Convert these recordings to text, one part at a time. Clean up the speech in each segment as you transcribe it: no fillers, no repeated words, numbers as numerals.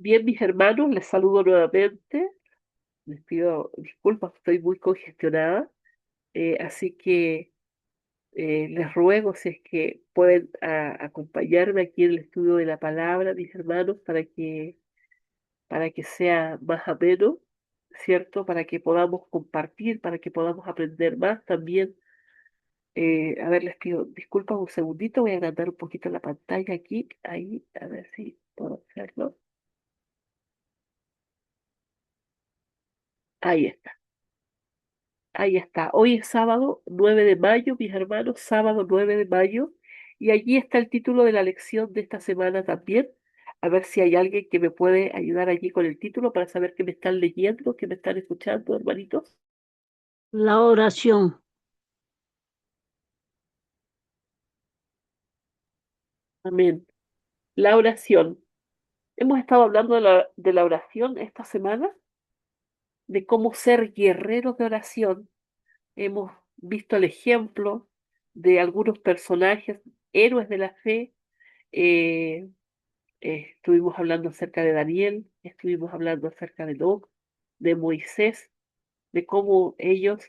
Bien, mis hermanos, les saludo nuevamente. Les pido disculpas, estoy muy congestionada, así que les ruego si es que pueden acompañarme aquí en el estudio de la palabra, mis hermanos, para que sea más ameno, ¿cierto? Para que podamos compartir, para que podamos aprender más también. A ver, les pido disculpas un segundito, voy a agrandar un poquito la pantalla aquí, ahí, a ver si puedo hacerlo. Ahí está. Ahí está. Hoy es sábado 9 de mayo, mis hermanos, sábado 9 de mayo. Y allí está el título de la lección de esta semana también. A ver si hay alguien que me puede ayudar allí con el título para saber que me están leyendo, que me están escuchando, hermanitos. La oración. Amén. La oración. Hemos estado hablando de la oración esta semana, de cómo ser guerreros de oración. Hemos visto el ejemplo de algunos personajes, héroes de la fe. eh, Estuvimos hablando acerca de Daniel, estuvimos hablando acerca de Enoc, de Moisés, de cómo ellos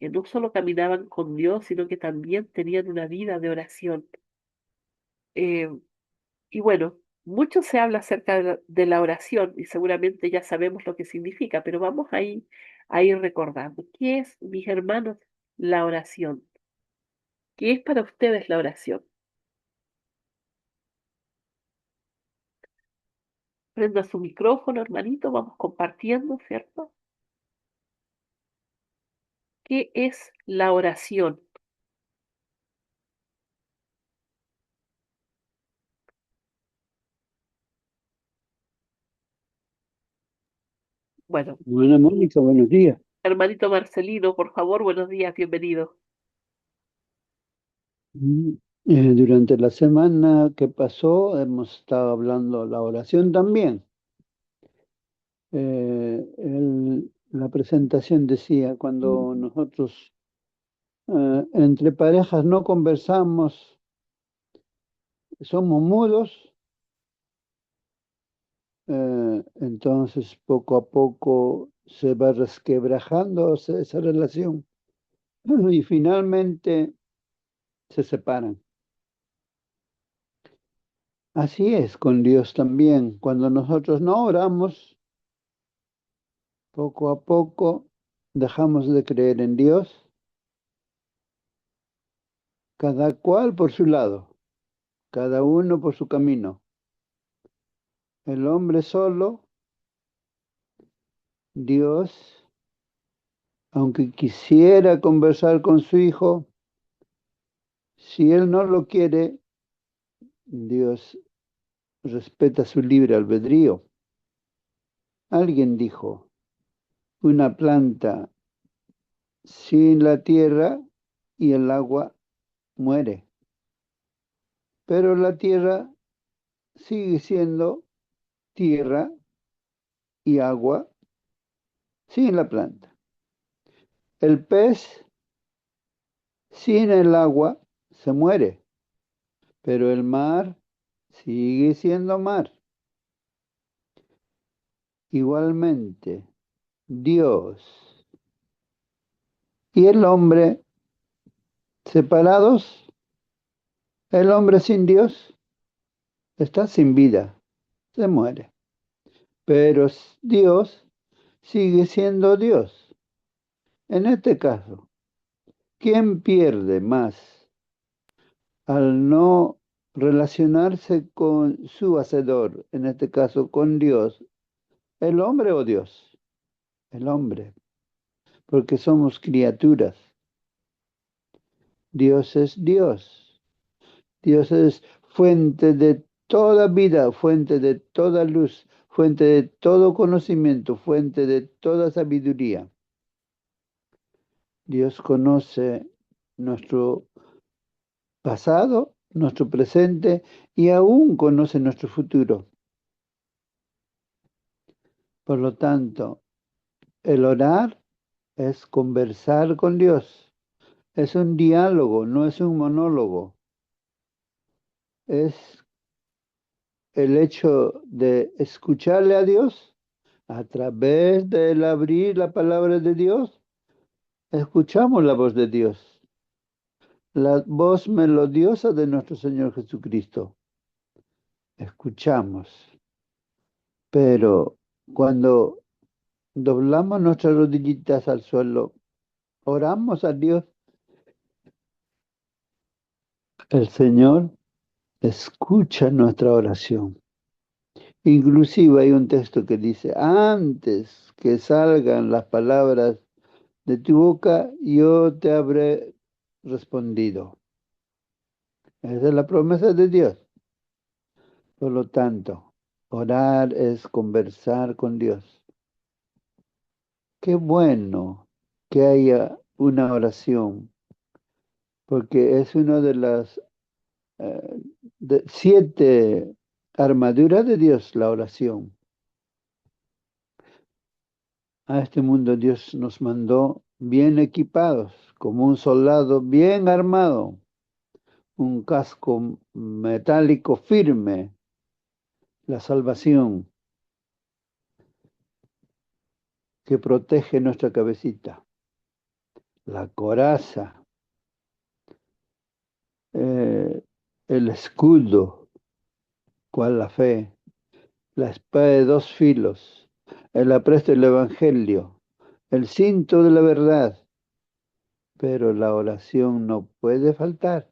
no solo caminaban con Dios, sino que también tenían una vida de oración. Eh, y bueno, mucho se habla acerca de la oración y seguramente ya sabemos lo que significa, pero vamos a ir recordando. ¿Qué es, mis hermanos, la oración? ¿Qué es para ustedes la oración? Prenda su micrófono, hermanito, vamos compartiendo, ¿cierto? ¿Qué es la oración? Bueno, Buena Mónica, buenos días. hermanito Marcelino, por favor, buenos días, bienvenido. Mm, Durante la semana que pasó hemos estado hablando de la oración también. La presentación decía, cuando nosotros entre parejas no conversamos, somos mudos, entonces poco a poco se va resquebrajando esa relación y finalmente se separan. Así es con Dios también. Cuando nosotros no oramos, poco a poco dejamos de creer en Dios, cada cual por su lado, cada uno por su camino. El hombre solo, Dios, aunque quisiera conversar con su hijo, si él no lo quiere, Dios respeta su libre albedrío. Alguien dijo, una planta sin la tierra y el agua muere, pero la tierra sigue siendo tierra y agua sin la planta. El pez sin el agua se muere, pero el mar sigue siendo mar. Igualmente, Dios y el hombre separados, el hombre sin Dios está sin vida, se muere. Pero Dios sigue siendo Dios. En este caso, ¿quién pierde más al no relacionarse con su hacedor, en este caso con Dios? ¿El hombre o Dios? El hombre, porque somos criaturas. Dios es Dios. Dios es fuente de toda vida, fuente de toda luz, fuente de todo conocimiento, fuente de toda sabiduría. Dios conoce nuestro pasado, nuestro presente y aún conoce nuestro futuro. Por lo tanto, el orar es conversar con Dios. Es un diálogo, no es un monólogo. Es el hecho de escucharle a Dios a través del abrir la palabra de Dios, escuchamos la voz de Dios, la voz melodiosa de nuestro Señor Jesucristo. Escuchamos, pero cuando doblamos nuestras rodillitas al suelo, oramos a Dios, el Señor escucha nuestra oración. Inclusive hay un texto que dice, antes que salgan las palabras de tu boca, yo te habré respondido. Esa es la promesa de Dios. Por lo tanto, orar es conversar con Dios. Qué bueno que haya una oración, porque es una de las 7 armaduras de Dios, la oración. A este mundo Dios nos mandó bien equipados, como un soldado bien armado, un casco metálico firme, la salvación que protege nuestra cabecita, la coraza, eh, el escudo, cual la fe, la espada de 2 filos, el apresto del evangelio, el cinto de la verdad, pero la oración no puede faltar.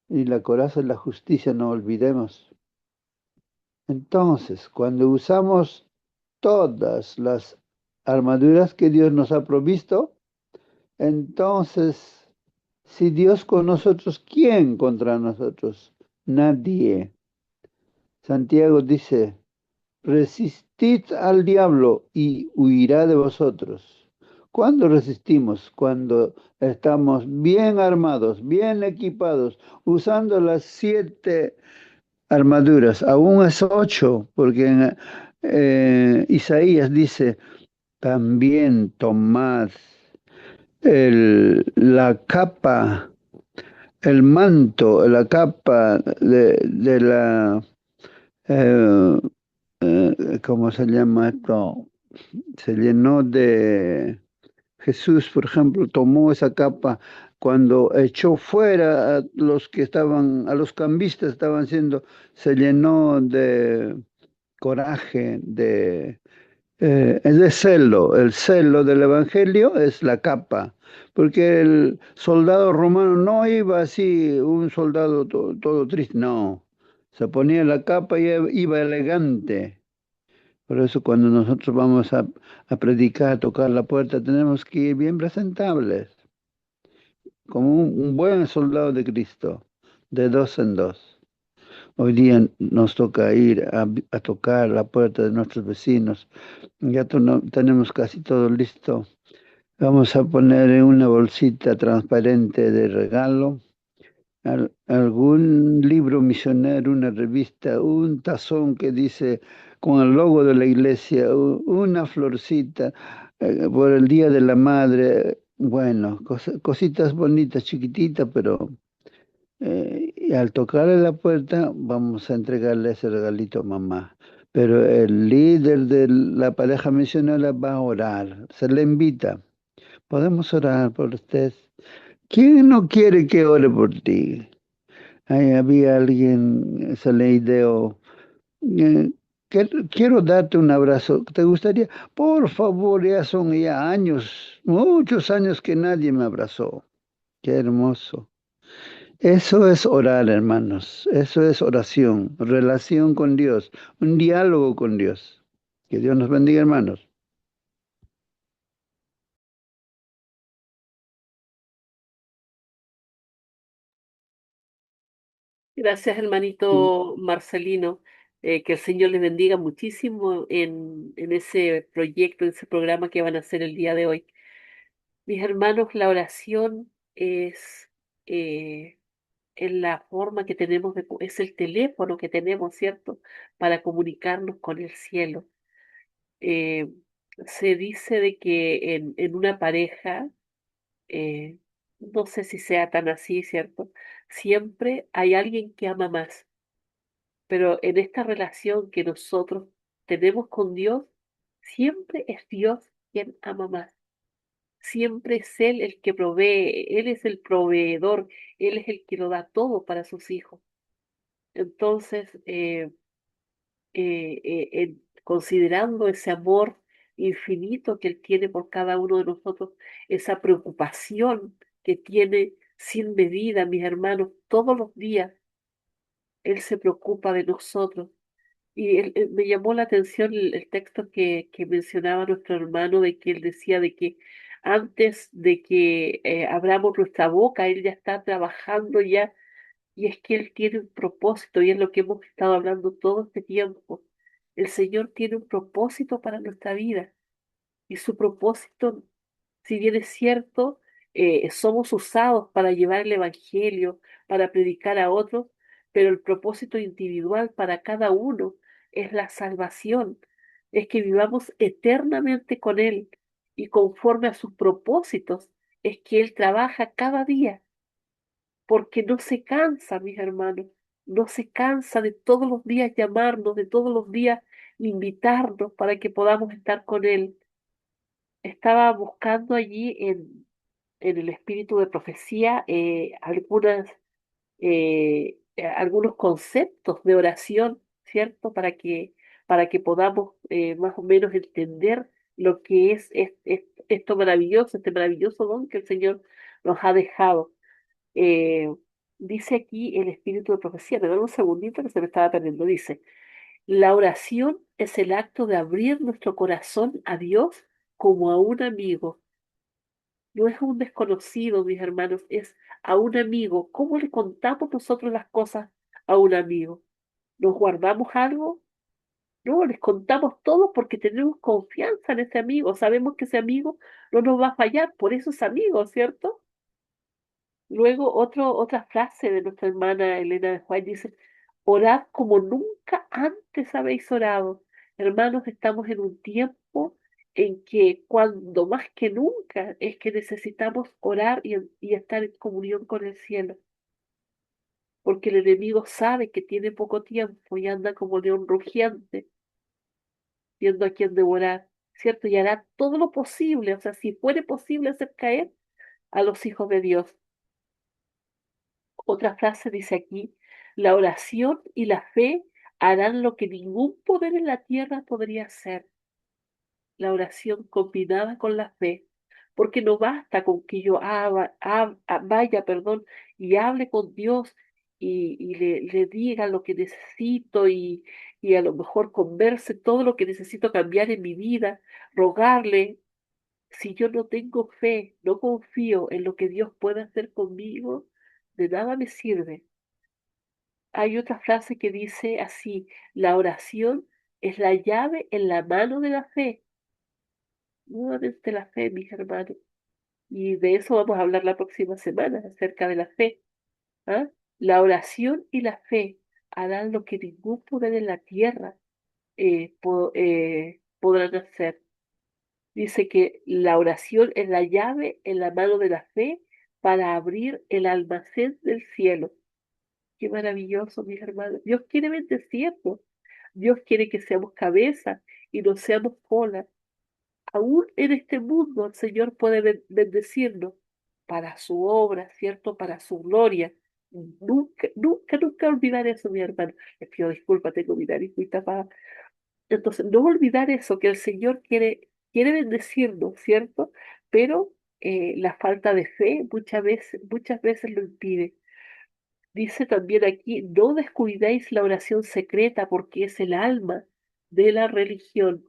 Y la coraza es la justicia, no olvidemos. Entonces, cuando usamos todas las armaduras que Dios nos ha provisto, entonces, si Dios con nosotros, ¿quién contra nosotros? Nadie. Santiago dice, resistid al diablo y huirá de vosotros. ¿Cuándo resistimos? Cuando estamos bien armados, bien equipados, usando las 7 armaduras. Aún es 8, porque en Isaías dice, también tomad la capa, el manto, la capa de la, eh, ¿cómo se llama esto? Se llenó de Jesús, por ejemplo, tomó esa capa cuando echó fuera a los que estaban, a los cambistas estaban siendo, se llenó de coraje, es de celo. El celo del Evangelio es la capa, porque el soldado romano no iba así, un soldado todo triste, no. Se ponía la capa y iba elegante. Por eso cuando nosotros vamos a predicar, a tocar la puerta, tenemos que ir bien presentables, como un buen soldado de Cristo, de dos en dos. Hoy día nos toca ir a tocar la puerta de nuestros vecinos. Ya tenemos casi todo listo. Vamos a poner en una bolsita transparente de regalo algún libro misionero, una revista, un tazón que dice con el logo de la iglesia, una florcita por el Día de la Madre. Bueno, cositas bonitas, chiquititas, pero y al tocarle la puerta vamos a entregarle ese regalito a mamá. Pero el líder de la pareja misionera va a orar, se le invita. Podemos orar por usted. ¿Quién no quiere que ore por ti? Ahí había alguien, se le ideó, eh, quiero darte un abrazo. ¿Te gustaría? Por favor, ya son ya años, muchos años que nadie me abrazó. Qué hermoso. Eso es orar, hermanos. Eso es oración, relación con Dios, un diálogo con Dios. Que Dios nos bendiga, hermanos. Gracias, Mm. hermanito Marcelino. Que el Señor les bendiga muchísimo en ese proyecto, en ese programa que van a hacer el día de hoy. Mis hermanos, la oración eh, es la forma que tenemos es el teléfono que tenemos, ¿cierto? Para comunicarnos con el cielo. Eh, Se dice de que en una pareja, eh, No sé si sea tan así, ¿cierto? Siempre hay alguien que ama más, pero en esta relación que nosotros tenemos con Dios, siempre es Dios quien ama más. Siempre es Él el que provee, Él es el proveedor, Él es el que lo da todo para sus hijos. Entonces, considerando ese amor infinito que Él tiene por cada uno de nosotros, esa preocupación que tiene sin medida, mis hermanos, todos los días, Él se preocupa de nosotros. Y me llamó la atención el texto que mencionaba nuestro hermano, de que él decía de que antes de que abramos nuestra boca, Él ya está trabajando ya, y es que Él tiene un propósito, y es lo que hemos estado hablando todo este tiempo. El Señor tiene un propósito para nuestra vida, y su propósito, si bien es cierto, somos usados para llevar el Evangelio, para predicar a otros, pero el propósito individual para cada uno es la salvación, es que vivamos eternamente con Él, y conforme a sus propósitos es que Él trabaja cada día, porque no se cansa, mis hermanos, no se cansa de todos los días llamarnos, de todos los días invitarnos para que podamos estar con Él. Estaba buscando allí en el espíritu de profecía algunos conceptos de oración, ¿cierto? Para que podamos más o menos entender lo que es esto maravilloso, este maravilloso don que el Señor nos ha dejado. Eh, Dice aquí el espíritu de profecía, me da un segundito que se me estaba perdiendo, dice, la oración es el acto de abrir nuestro corazón a Dios como a un amigo. No es a un desconocido, mis hermanos, es a un amigo. ¿Cómo le contamos nosotros las cosas a un amigo? ¿Nos guardamos algo? No, les contamos todo porque tenemos confianza en ese amigo. Sabemos que ese amigo no nos va a fallar, por eso es amigo, ¿cierto? Luego, otra frase de nuestra hermana Elena de White dice, orad como nunca antes habéis orado. Hermanos, estamos en un tiempo en que cuando más que nunca es que necesitamos orar y estar en comunión con el cielo, porque el enemigo sabe que tiene poco tiempo y anda como león rugiente, viendo a quién devorar, ¿cierto? Y hará todo lo posible, o sea, si fuere posible hacer caer a los hijos de Dios. Otra frase dice aquí, la oración y la fe harán lo que ningún poder en la tierra podría hacer. La oración combinada con la fe, porque no basta con que yo vaya, perdón, y hable con Dios le diga lo que necesito y a lo mejor converse todo lo que necesito cambiar en mi vida, rogarle. Si yo no tengo fe, no confío en lo que Dios puede hacer conmigo, de nada me sirve. Hay otra frase que dice así, la oración es la llave en la mano de la fe. Nuevamente la fe, mis hermanos. Y de eso vamos a hablar la próxima semana, acerca de la fe. ¿Ah? La oración y la fe harán lo que ningún poder en la tierra podrán hacer. Dice que la oración es la llave en la mano de la fe para abrir el almacén del cielo. Qué maravilloso, mis hermanos. Dios quiere bendecirnos. Dios quiere que seamos cabeza y no seamos cola. Aún en este mundo el Señor puede bendecirnos para su obra, ¿cierto? Para su gloria. Nunca, nunca, nunca olvidar eso, mi hermano. Les pido disculpas, tengo mi nariz muy tapada. Entonces, no olvidar eso, que el Señor quiere bendecirnos, ¿cierto? Pero la falta de fe muchas veces lo impide. Dice también aquí, no descuidéis la oración secreta porque es el alma de la religión.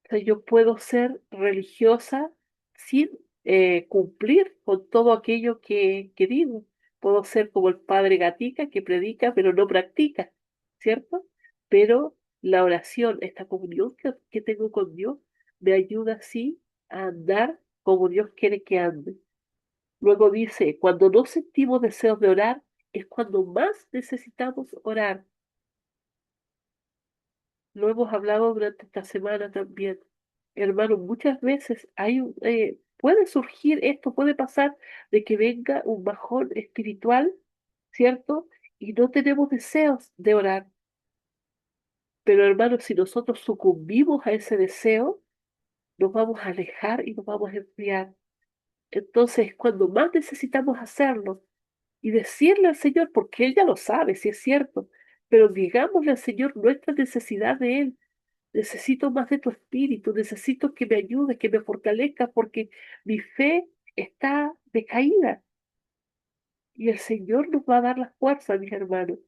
O sea, yo puedo ser religiosa sin cumplir con todo aquello que digo. Puedo ser como el padre Gatica que predica pero no practica, ¿cierto? Pero la oración, esta comunión que tengo con Dios, me ayuda así a andar como Dios quiere que ande. Luego dice, cuando no sentimos deseos de orar, es cuando más necesitamos orar. Lo hemos hablado durante esta semana también. Hermano, muchas veces hay, puede surgir esto, puede pasar de que venga un bajón espiritual, ¿cierto? Y no tenemos deseos de orar. Pero hermanos, si nosotros sucumbimos a ese deseo, nos vamos a alejar y nos vamos a enfriar. Entonces, cuando más necesitamos hacerlo y decirle al Señor, porque Él ya lo sabe, si es cierto, pero digámosle al Señor nuestra necesidad de Él. Necesito más de tu espíritu, necesito que me ayudes, que me fortalezcas, porque mi fe está decaída y el Señor nos va a dar la fuerza, mis hermanos.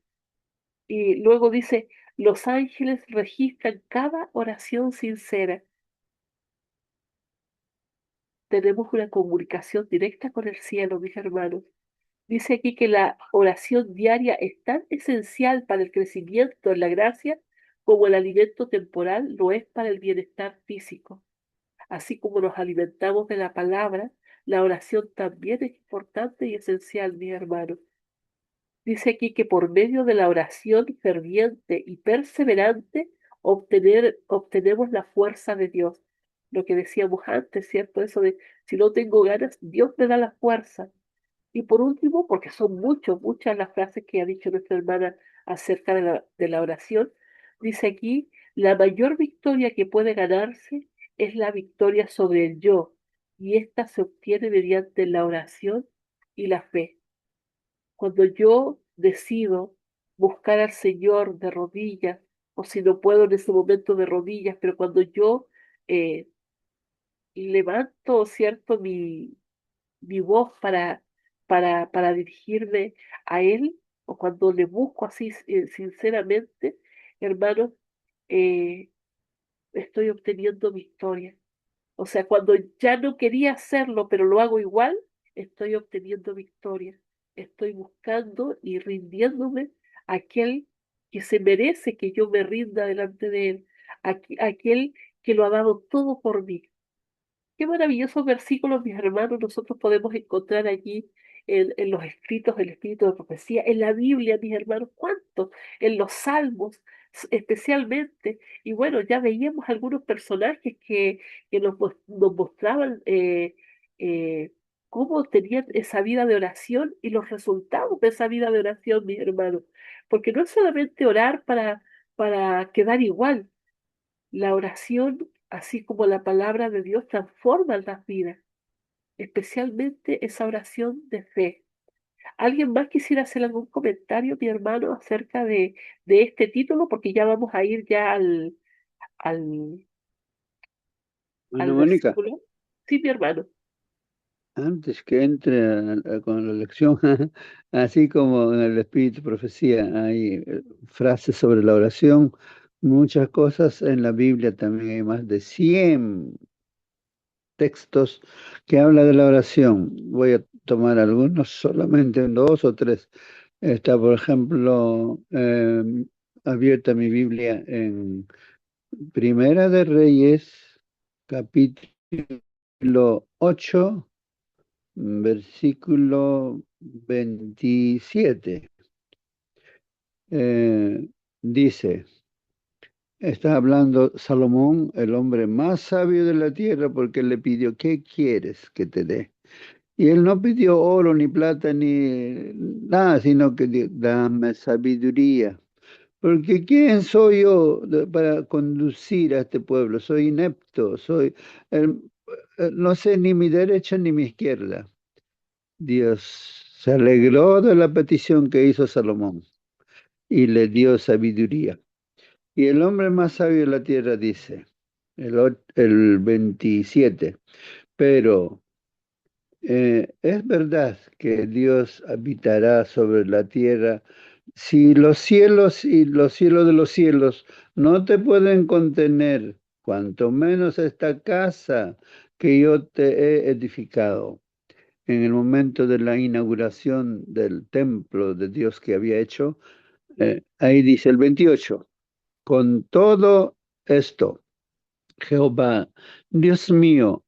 Y luego dice, los ángeles registran cada oración sincera. Tenemos una comunicación directa con el cielo, mis hermanos. Dice aquí que la oración diaria es tan esencial para el crecimiento en la gracia como el alimento temporal lo es para el bienestar físico. Así como nos alimentamos de la palabra, la oración también es importante y esencial, mis hermanos. Dice aquí que por medio de la oración ferviente y perseverante obtenemos la fuerza de Dios. Lo que decíamos antes, ¿cierto? Eso de si no tengo ganas, Dios me da la fuerza. Y por último, porque son muchas las frases que ha dicho nuestra hermana acerca de la oración, dice aquí, la mayor victoria que puede ganarse es la victoria sobre el yo, y esta se obtiene mediante la oración y la fe. Cuando yo decido buscar al Señor de rodillas, o si no puedo en ese momento de rodillas, pero cuando yo eh, levanto, ¿cierto?, mi voz para dirigirme a Él, o cuando le busco así sinceramente, hermanos, eh, estoy obteniendo victoria. O sea, cuando ya no quería hacerlo, pero lo hago igual, estoy obteniendo victoria. Estoy buscando y rindiéndome a aquel que se merece que yo me rinda delante de Él, aquel que lo ha dado todo por mí. Qué maravillosos versículos, mis hermanos, nosotros podemos encontrar allí en los escritos del Espíritu de Profecía, en la Biblia, mis hermanos, cuántos, en los Salmos especialmente. Y bueno, ya veíamos algunos personajes que nos mostraban eh, cómo tenían esa vida de oración y los resultados de esa vida de oración, mis hermanos. Porque no es solamente orar para quedar igual, la oración, así como la palabra de Dios, transforma las vidas, especialmente esa oración de fe. ¿Alguien más quisiera hacer algún comentario, mi hermano, acerca de este título? Porque ya vamos a ir ya al, Bueno, al Mónica, versículo. Sí, mi hermano. antes que entre con la lección, así como en el Espíritu Profecía hay frases sobre la oración, muchas cosas en la Biblia también hay más de 100 textos que habla de la oración. Voy a tomar algunos, solamente dos o tres. Está, por ejemplo, abierta mi Biblia en Primera de Reyes, capítulo 8, versículo 27. Dice, está hablando Salomón, el hombre más sabio de la tierra, porque él le pidió, ¿qué quieres que te dé? Y él no pidió oro, ni plata, ni nada, sino que dijo, dame sabiduría. Porque ¿quién soy yo para conducir a este pueblo? Soy inepto, el- no sé ni mi derecha ni mi izquierda. Dios se alegró de la petición que hizo Salomón y le dio sabiduría. Y el hombre más sabio de la tierra dice, el 27, pero es verdad que Dios habitará sobre la tierra si los cielos y los cielos de los cielos no te pueden contener, cuanto menos esta casa que yo te he edificado. En el momento de la inauguración del templo de Dios que había hecho, ahí dice el 28, con todo esto. Jehová, Dios mío,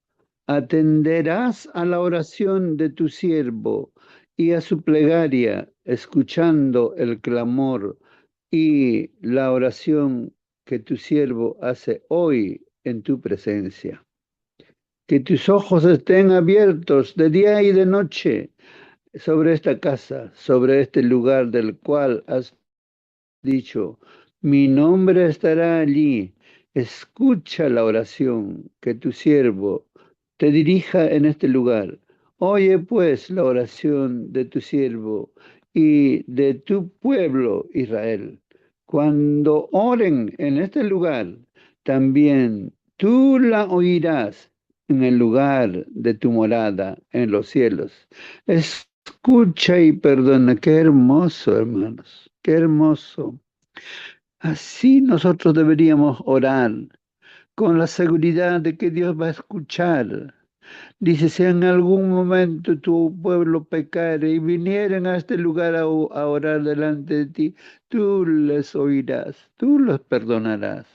atenderás a la oración de tu siervo y a su plegaria, escuchando el clamor y la oración que tu siervo hace hoy en tu presencia. que tus ojos estén abiertos de día y de noche sobre esta casa, sobre este lugar del cual has dicho, mi nombre estará allí. Escucha la oración que tu siervo te dirija en este lugar. Oye pues la oración de tu siervo y de tu pueblo Israel. Cuando oren en este lugar, también tú la oirás en el lugar de tu morada en los cielos. Escucha y perdona. Qué hermoso, hermanos. Qué hermoso. Así nosotros deberíamos orar con la seguridad de que Dios va a escuchar. Dice, si en algún momento tu pueblo pecare y vinieren a este lugar a orar delante de ti, tú les oirás, tú los perdonarás.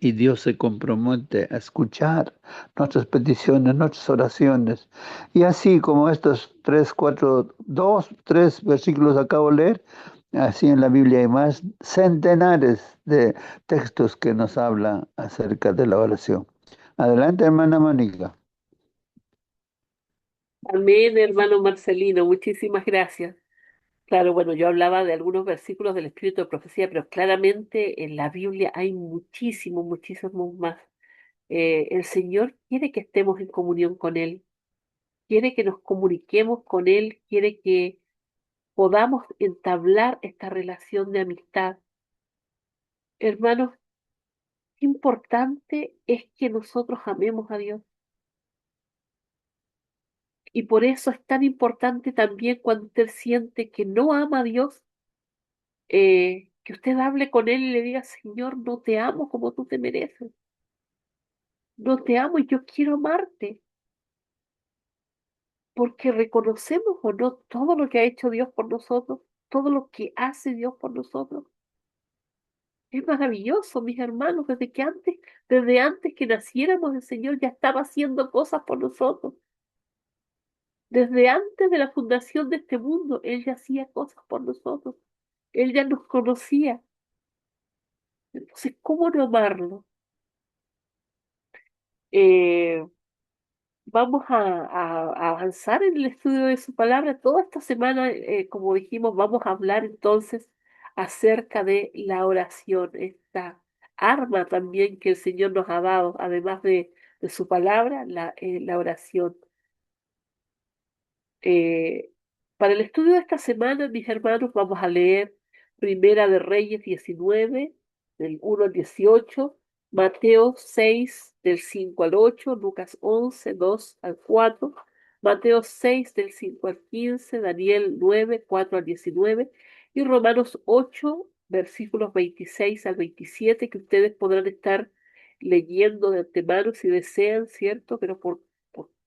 Y Dios se compromete a escuchar nuestras peticiones, nuestras oraciones. Y así como estos tres, cuatro, dos, tres versículos acabo de leer, así en la Biblia hay más centenares de textos que nos hablan acerca de la oración. Adelante, hermana Mónica. Amén, hermano Marcelino, muchísimas gracias. Claro, bueno, yo hablaba de algunos versículos del Espíritu de Profecía, pero claramente en la Biblia hay muchísimos, muchísimos más. El Señor quiere que estemos en comunión con Él, quiere que nos comuniquemos con Él, quiere que podamos entablar esta relación de amistad. Hermanos, qué importante es que nosotros amemos a Dios. Y por eso es tan importante también cuando usted siente que no ama a Dios, que usted hable con Él y le diga, Señor, no te amo como tú te mereces. No te amo y yo quiero amarte. Porque reconocemos o no todo lo que ha hecho Dios por nosotros, todo lo que hace Dios por nosotros. Es maravilloso, mis hermanos, desde antes que naciéramos, el Señor ya estaba haciendo cosas por nosotros. Desde antes de la fundación de este mundo, Él ya hacía cosas por nosotros. Él ya nos conocía. Entonces, ¿cómo no amarlo? Eh, Vamos a avanzar en el estudio de su palabra. Toda esta semana, como dijimos, vamos a hablar entonces acerca de la oración, esta arma también que el Señor nos ha dado, además de su palabra, la oración. Eh, para el estudio de esta semana, mis hermanos, vamos a leer Primera de Reyes 19, del 1 al 18, Mateo 6, del 5 al 8, Lucas 11, 2 al 4, Mateo 6, del 5 al 15, Daniel 9, 4 al 19 y Romanos 8, versículos 26 al 27, que ustedes podrán estar leyendo de antemano si desean, ¿cierto? Pero por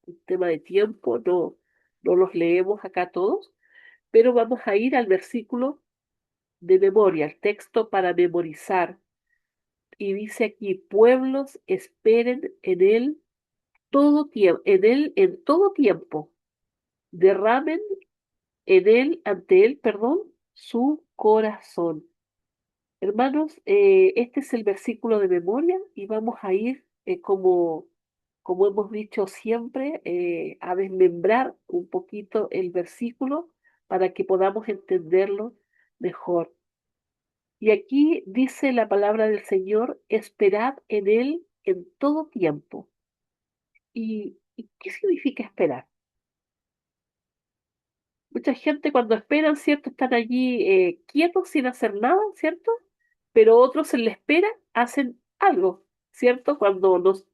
un tema de tiempo no los leemos acá todos, pero vamos a ir al versículo de memoria, al texto para memorizar. Y dice aquí, pueblos esperen en él todo tiempo, en él en todo tiempo, derramen en él, ante él, perdón, su corazón. Hermanos, este es el versículo de memoria y vamos a ir como hemos dicho siempre, a desmembrar un poquito el versículo para que podamos entenderlo mejor. Y aquí dice la palabra del Señor, esperad en Él en todo tiempo. ¿Y qué significa esperar? Mucha gente cuando esperan, ¿cierto? Están allí quietos sin hacer nada, ¿cierto? Pero otros en la espera hacen algo, ¿cierto?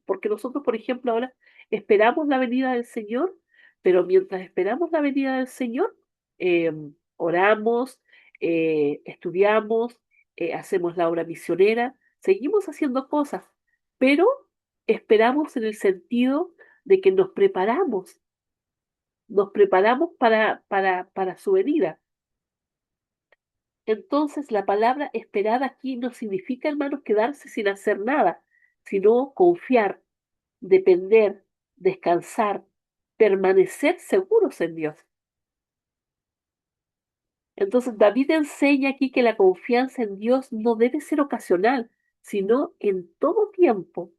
Porque nosotros, por ejemplo, ahora esperamos la venida del Señor, pero mientras esperamos la venida del Señor, eh, oramos, estudiamos, hacemos la obra misionera, seguimos haciendo cosas, pero esperamos en el sentido de que nos preparamos para su venida. Entonces, la palabra esperar aquí no significa, hermanos, quedarse sin hacer nada, sino confiar, depender, descansar, permanecer seguros en Dios. Entonces, David enseña aquí que la confianza en Dios no debe ser ocasional, sino en todo tiempo.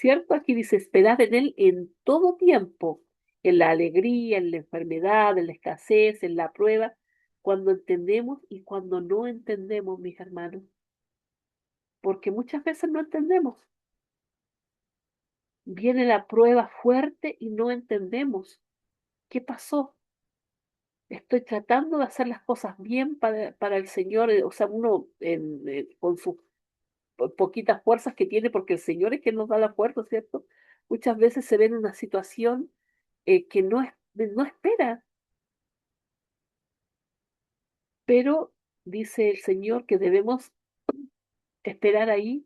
¿cierto? Aquí dice, esperad en Él en todo tiempo, en la alegría, en la enfermedad, en la escasez, en la prueba, cuando entendemos y cuando no entendemos, mis hermanos, porque muchas veces no entendemos. Viene la prueba fuerte y no entendemos. ¿Qué pasó? Estoy tratando de hacer las cosas bien para el Señor, o sea, uno con sus poquitas fuerzas que tiene, porque el Señor es quien nos da la fuerza, ¿cierto? Muchas veces se ve en una situación que no espera, pero dice el Señor que debemos esperar ahí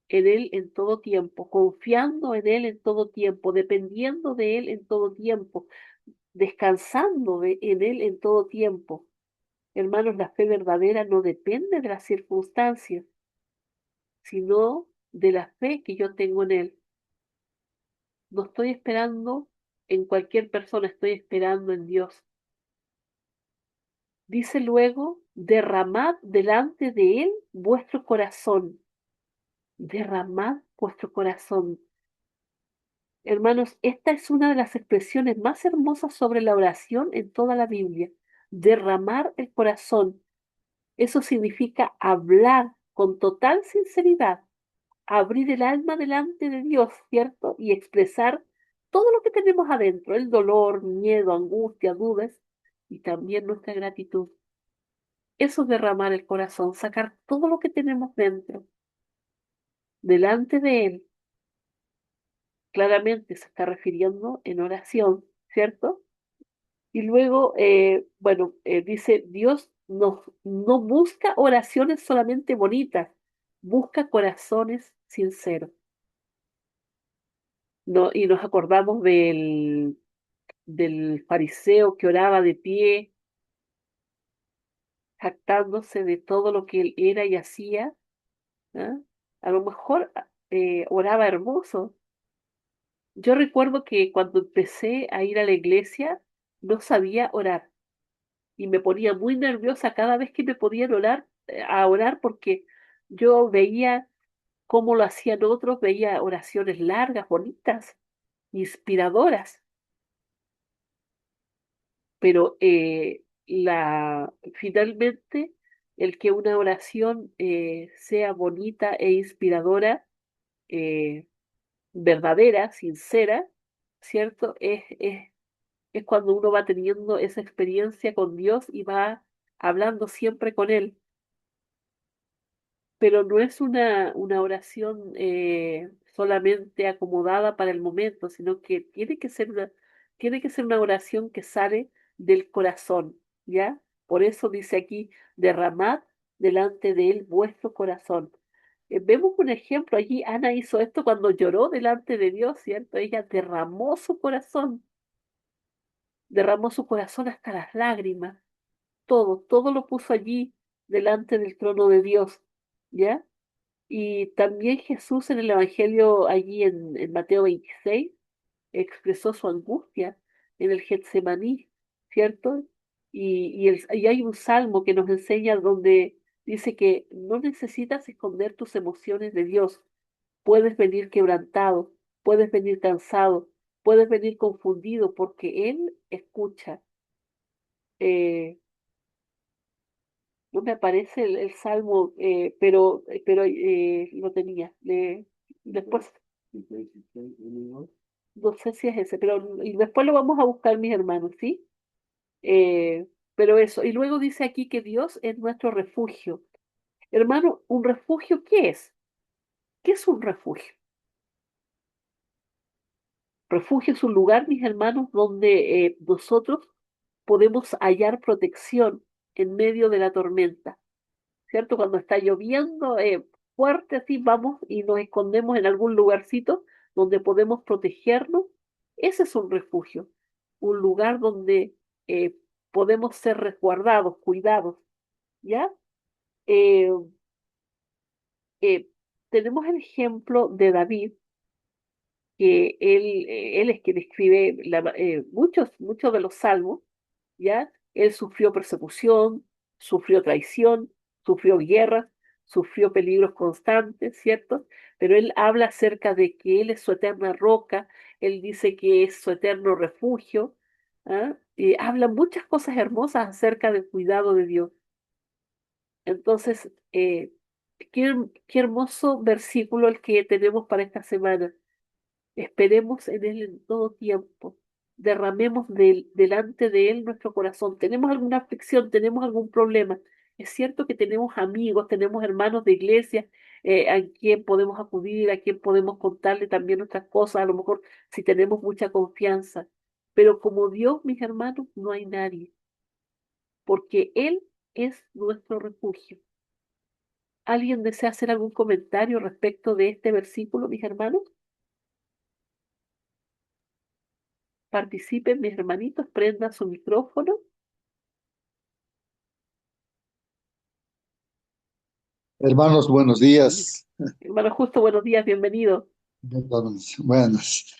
en Él en todo tiempo, confiando en Él en todo tiempo, dependiendo de Él en todo tiempo, descansando en Él en todo tiempo. Hermanos, la fe verdadera no depende de las circunstancias, sino de la fe que yo tengo en Él. No estoy esperando en cualquier persona, estoy esperando en Dios. Dice luego, derramad delante de Él vuestro corazón, derramad vuestro corazón. Hermanos, esta es una de las expresiones más hermosas sobre la oración en toda la Biblia. Derramar el corazón. Eso significa hablar con total sinceridad, abrir el alma delante de Dios, ¿cierto? Y expresar todo lo que tenemos adentro, el dolor, miedo, angustia, dudas y también nuestra gratitud. Eso es derramar el corazón, sacar todo lo que tenemos dentro, delante de Él. Claramente se está refiriendo en oración, ¿cierto? Y luego, bueno, dice, Dios no busca oraciones solamente bonitas, busca corazones sinceros. No, y nos acordamos del fariseo que oraba de pie, jactándose de todo lo que él era y hacía. ¿Ah? A lo mejor oraba hermoso. Yo recuerdo que cuando empecé a ir a la iglesia, no sabía orar y me ponía muy nerviosa cada vez que me podían orar, a orar porque yo veía cómo lo hacían otros, veía oraciones largas, bonitas, inspiradoras, pero finalmente el que una oración sea bonita e inspiradora, eh, verdadera, sincera, ¿cierto? Es cuando uno va teniendo esa experiencia con Dios y va hablando siempre con Él. Pero no es una oración solamente acomodada para el momento, sino que tiene que ser una oración que sale del corazón, ¿ya? Por eso dice aquí, derramad delante de Él vuestro corazón. Vemos un ejemplo allí, Ana hizo esto cuando lloró delante de Dios, ¿cierto? Ella derramó su corazón hasta las lágrimas, todo lo puso allí delante del trono de Dios, ¿ya? Y también Jesús en el Evangelio, allí en Mateo 26, expresó su angustia en el Getsemaní, ¿cierto? Y hay un salmo que nos enseña donde dice que no necesitas esconder tus emociones de Dios. Puedes venir quebrantado, puedes venir cansado, puedes venir confundido, porque Él escucha. Eh, no me aparece el salmo, pero lo tenía. Después, no sé si es ese, pero y después lo vamos a buscar, mis hermanos, ¿sí? Eh, pero eso, y luego dice aquí que Dios es nuestro refugio. Hermano, ¿un refugio qué es? ¿Qué es un refugio? Refugio es un lugar, mis hermanos, donde nosotros podemos hallar protección en medio de la tormenta. ¿Cierto? Cuando está lloviendo fuerte, así vamos y nos escondemos en algún lugarcito donde podemos protegernos. Ese es un refugio, un lugar donde eh, podemos ser resguardados, cuidados, ¿ya? Eh, eh, tenemos el ejemplo de David, que él es quien escribe muchos de los salmos, ¿ya? Él sufrió persecución, sufrió traición, sufrió guerra, sufrió peligros constantes, ¿cierto? Pero él habla acerca de que él es su eterna roca, él dice que es su eterno refugio, ¿ah? Y habla muchas cosas hermosas acerca del cuidado de Dios. Entonces, qué hermoso versículo el que tenemos para esta semana. Esperemos en Él en todo tiempo. Derramemos delante de Él nuestro corazón. ¿Tenemos alguna aflicción? ¿Tenemos algún problema? Es cierto que tenemos amigos, tenemos hermanos de iglesia a quien podemos acudir, a quien podemos contarle también nuestras cosas, a lo mejor si tenemos mucha confianza. Pero como Dios, mis hermanos, no hay nadie, porque Él es nuestro refugio. ¿Alguien desea hacer algún comentario respecto de este versículo, mis hermanos? Participen, mis hermanitos, prendan su micrófono. Hermanos, buenos días. Hermano Justo, buenos días, bienvenido. Buenas.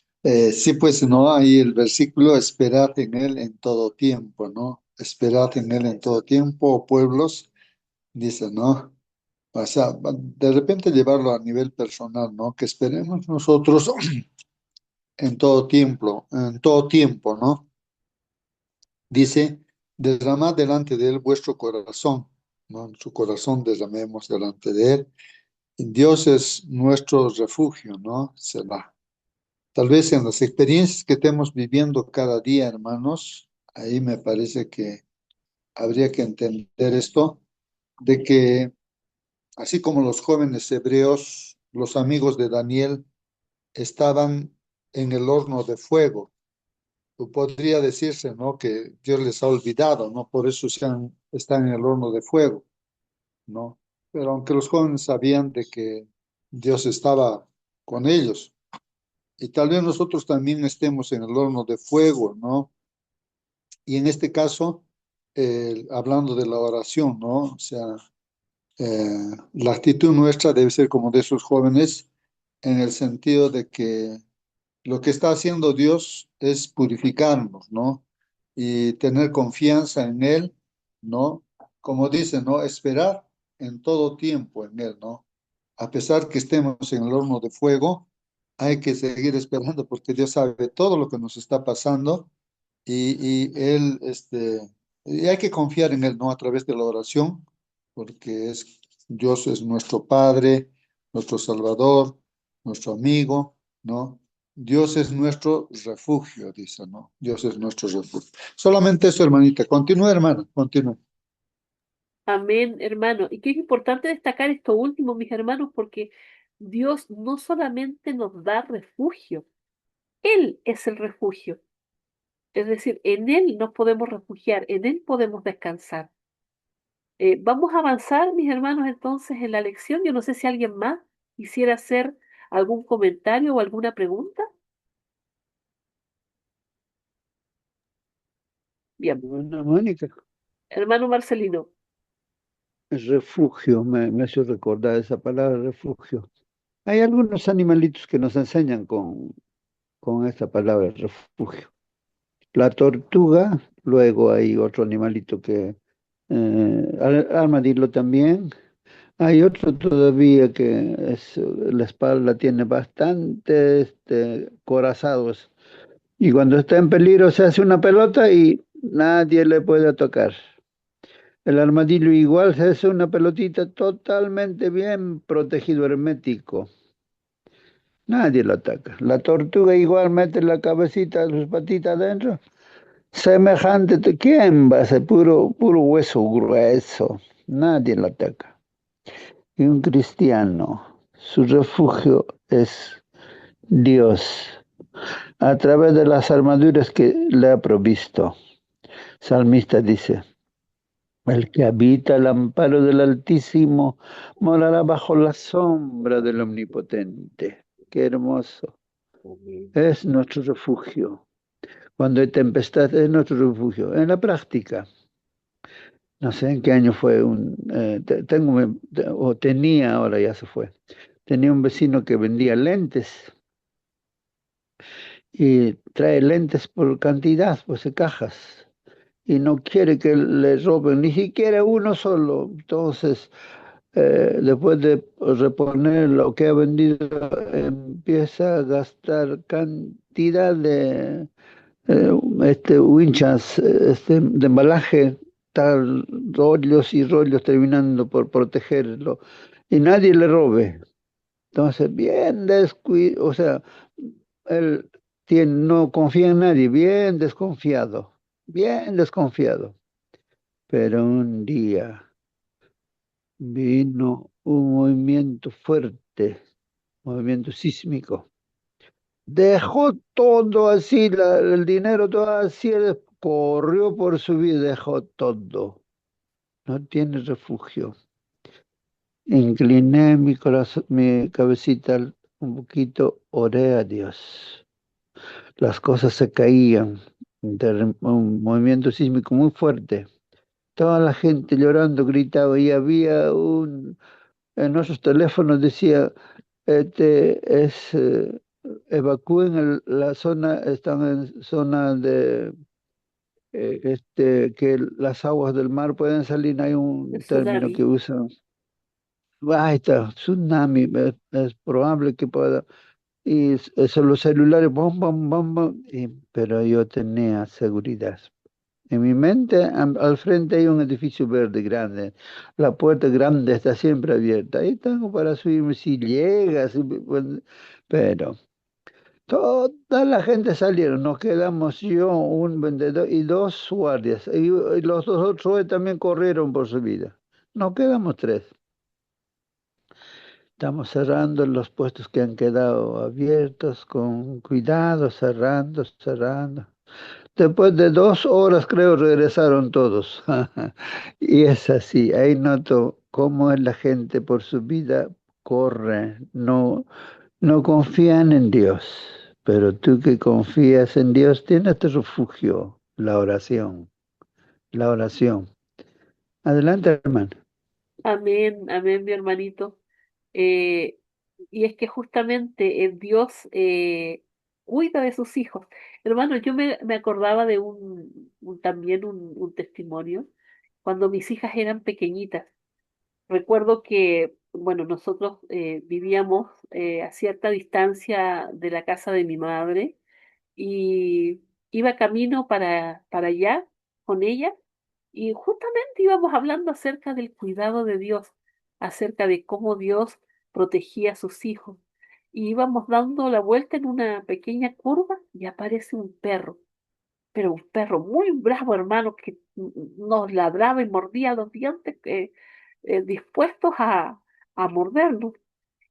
Sí, pues, ¿no? Ahí el versículo, esperad en Él en todo tiempo, ¿no? Esperad en Él en todo tiempo, oh pueblos, dice, ¿no? O sea, de repente llevarlo a nivel personal, ¿no? Que esperemos nosotros en todo tiempo, ¿no? Dice, derramad delante de Él vuestro corazón, ¿no? En su corazón derramemos delante de Él. Dios es nuestro refugio, ¿no? Selah. Tal vez en las experiencias que estemos viviendo cada día, hermanos, ahí me parece que habría que entender esto, de que así como los jóvenes hebreos, los amigos de Daniel estaban en el horno de fuego, podría decirse, ¿no? Que Dios les ha olvidado, ¿no? Por eso están en el horno de fuego, ¿no? Pero aunque los jóvenes sabían de que Dios estaba con ellos, y tal vez nosotros también estemos en el horno de fuego, ¿no? Y en este caso, hablando de la oración, ¿no? O sea, la actitud nuestra debe ser como de esos jóvenes en el sentido de que lo que está haciendo Dios es purificarnos, ¿no? Y tener confianza en Él, ¿no? Como dice, ¿no? Esperar en todo tiempo en Él, ¿no? A pesar que estemos en el horno de fuego, hay que seguir esperando porque Dios sabe todo lo que nos está pasando y Él, y hay que confiar en Él, ¿no? A través de la oración, porque Dios es nuestro Padre, nuestro Salvador, nuestro amigo, ¿no? Dios es nuestro refugio, dice, ¿no? Dios es nuestro refugio. Solamente eso, hermanita. Continúa, hermana, continúa. Amén, hermano. Y qué importante destacar esto último, mis hermanos, porque Dios no solamente nos da refugio, Él es el refugio. Es decir, en Él nos podemos refugiar, en Él podemos descansar. Vamos a avanzar, mis hermanos, entonces en la lección. Yo no sé si alguien más quisiera hacer algún comentario o alguna pregunta. Bien, Bueno, Mónica, hermano Marcelino. refugio, me hace recordar esa palabra refugio. Hay algunos animalitos que nos enseñan con esta palabra refugio. La tortuga, luego hay otro animalito que, armadillo también. Hay otro todavía que la espalda tiene bastante corazados. Y cuando está en peligro se hace una pelota y nadie le puede tocar. El armadillo igual se hace una pelotita totalmente bien protegido, hermético. Nadie lo ataca. La tortuga igual mete la cabecita, sus patitas adentro. Semejante, ¿quién va a ser? Puro hueso grueso. Nadie lo ataca. Y un cristiano, su refugio es Dios, a través de las armaduras que le ha provisto. Salmista dice, el que habita el amparo del Altísimo morará bajo la sombra del Omnipotente. Qué hermoso. Amén. Es nuestro refugio. Cuando hay tempestad es nuestro refugio. En la práctica, no sé en qué año fue, o tenía, ahora ya se fue. Tenía un vecino que vendía lentes y trae lentes por cantidad, pues de cajas. Y no quiere que le roben ni siquiera uno solo. Entonces después de reponer lo que ha vendido, empieza a gastar cantidad de winchas, de embalaje, tal, rollos y rollos terminando por protegerlo, y nadie le robe. Entonces, bien descuidado, o sea, él no confía en nadie, bien desconfiado. Pero un día vino un movimiento fuerte, movimiento sísmico. Dejó todo así, el dinero todo así, él corrió por su vida, dejó todo. No tiene refugio. Incliné mi cabecita un poquito, oré a Dios. Las cosas se caían, un movimiento sísmico muy fuerte. Toda la gente llorando, gritaba y había en nuestros teléfonos decía, evacúen la zona, están en zona de, que las aguas del mar pueden salir, hay El un término que tsunami. usan. Ahí está, tsunami, es probable que pueda. Y eso, los celulares, bom, bom, bom, bom, pero yo tenía seguridad. En mi mente, al frente hay un edificio verde grande. La puerta grande está siempre abierta. Ahí tengo para subirme si llega, bueno, pero toda la gente salieron. Nos quedamos yo, un vendedor y dos guardias. Y los dos otros también corrieron por su vida. Nos quedamos tres. Estamos cerrando los puestos que han quedado abiertos con cuidado, cerrando, cerrando. Después de 2 horas, creo, regresaron todos. Y es así, ahí noto cómo es la gente por su vida corre, no confían en Dios. Pero tú que confías en Dios, tienes tu refugio, la oración, la oración. Adelante, hermano. Amén, amén, mi hermanito. Eh, y es que justamente Dios cuida de sus hijos. Hermano, yo me acordaba de también un testimonio cuando mis hijas eran pequeñitas. Recuerdo que, bueno, nosotros vivíamos a cierta distancia de la casa de mi madre y iba camino para allá con ella y justamente íbamos hablando acerca del cuidado de Dios, acerca de cómo Dios protegía a sus hijos. Y íbamos dando la vuelta en una pequeña curva y aparece un perro, pero un perro muy bravo, hermano, que nos ladraba y mordía los dientes, dispuestos a mordernos.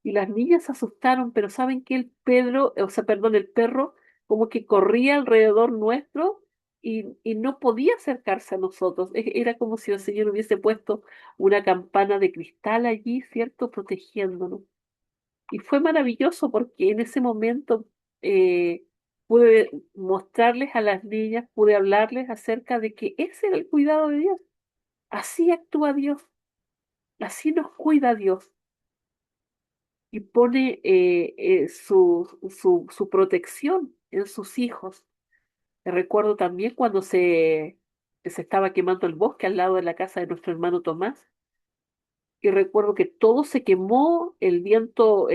Y las niñas se asustaron, pero saben que el Pedro, o sea, perdón, el perro como que corría alrededor nuestro y no podía acercarse a nosotros. Era como si el Señor hubiese puesto una campana de cristal allí, ¿cierto? Protegiéndonos. Y fue maravilloso porque en ese momento pude mostrarles a las niñas, pude hablarles acerca de que ese era el cuidado de Dios. Así actúa Dios, así nos cuida Dios y pone su protección en sus hijos. Recuerdo también cuando que se estaba quemando el bosque al lado de la casa de nuestro hermano Tomás, y recuerdo que todo se quemó, el viento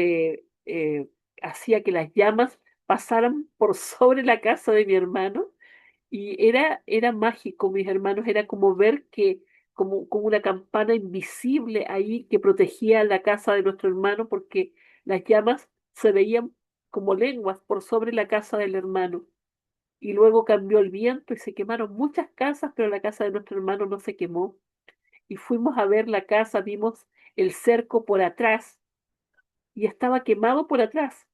hacía que las llamas pasaran por sobre la casa de mi hermano, y era mágico, mis hermanos, era como ver como una campana invisible ahí que protegía la casa de nuestro hermano, porque las llamas se veían como lenguas por sobre la casa del hermano. Y luego cambió el viento y se quemaron muchas casas, pero la casa de nuestro hermano no se quemó. Y fuimos a ver la casa, vimos el cerco por atrás y estaba quemado por atrás,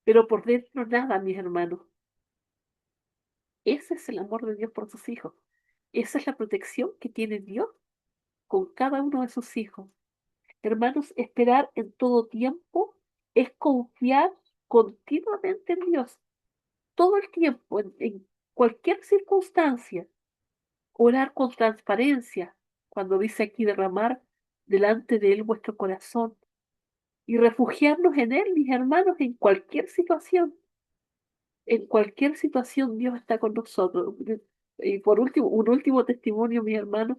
pero por dentro nada, mis hermanos. Ese es el amor de Dios por sus hijos. Esa es la protección que tiene Dios con cada uno de sus hijos. Hermanos, esperar en todo tiempo es confiar continuamente en Dios, todo el tiempo, en cualquier circunstancia. Orar con transparencia, cuando dice aquí derramar delante de Él vuestro corazón y refugiarnos en Él, mis hermanos, en cualquier situación. En cualquier situación Dios está con nosotros. Y por último, un último testimonio, mis hermanos.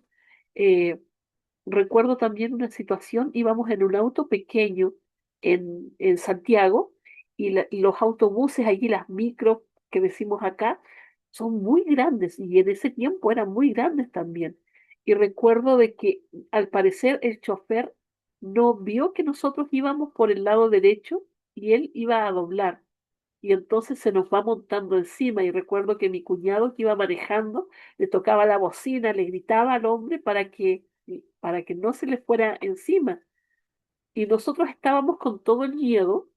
recuerdo también una situación, íbamos en un auto pequeño en Santiago y los autobuses allí, las micros que decimos acá, son muy grandes y en ese tiempo eran muy grandes también. Y recuerdo de que al parecer el chofer no vio que nosotros íbamos por el lado derecho y él iba a doblar. Y entonces se nos va montando encima y recuerdo que mi cuñado que iba manejando le tocaba la bocina, le gritaba al hombre para que no se le fuera encima. Y nosotros estábamos con todo el miedo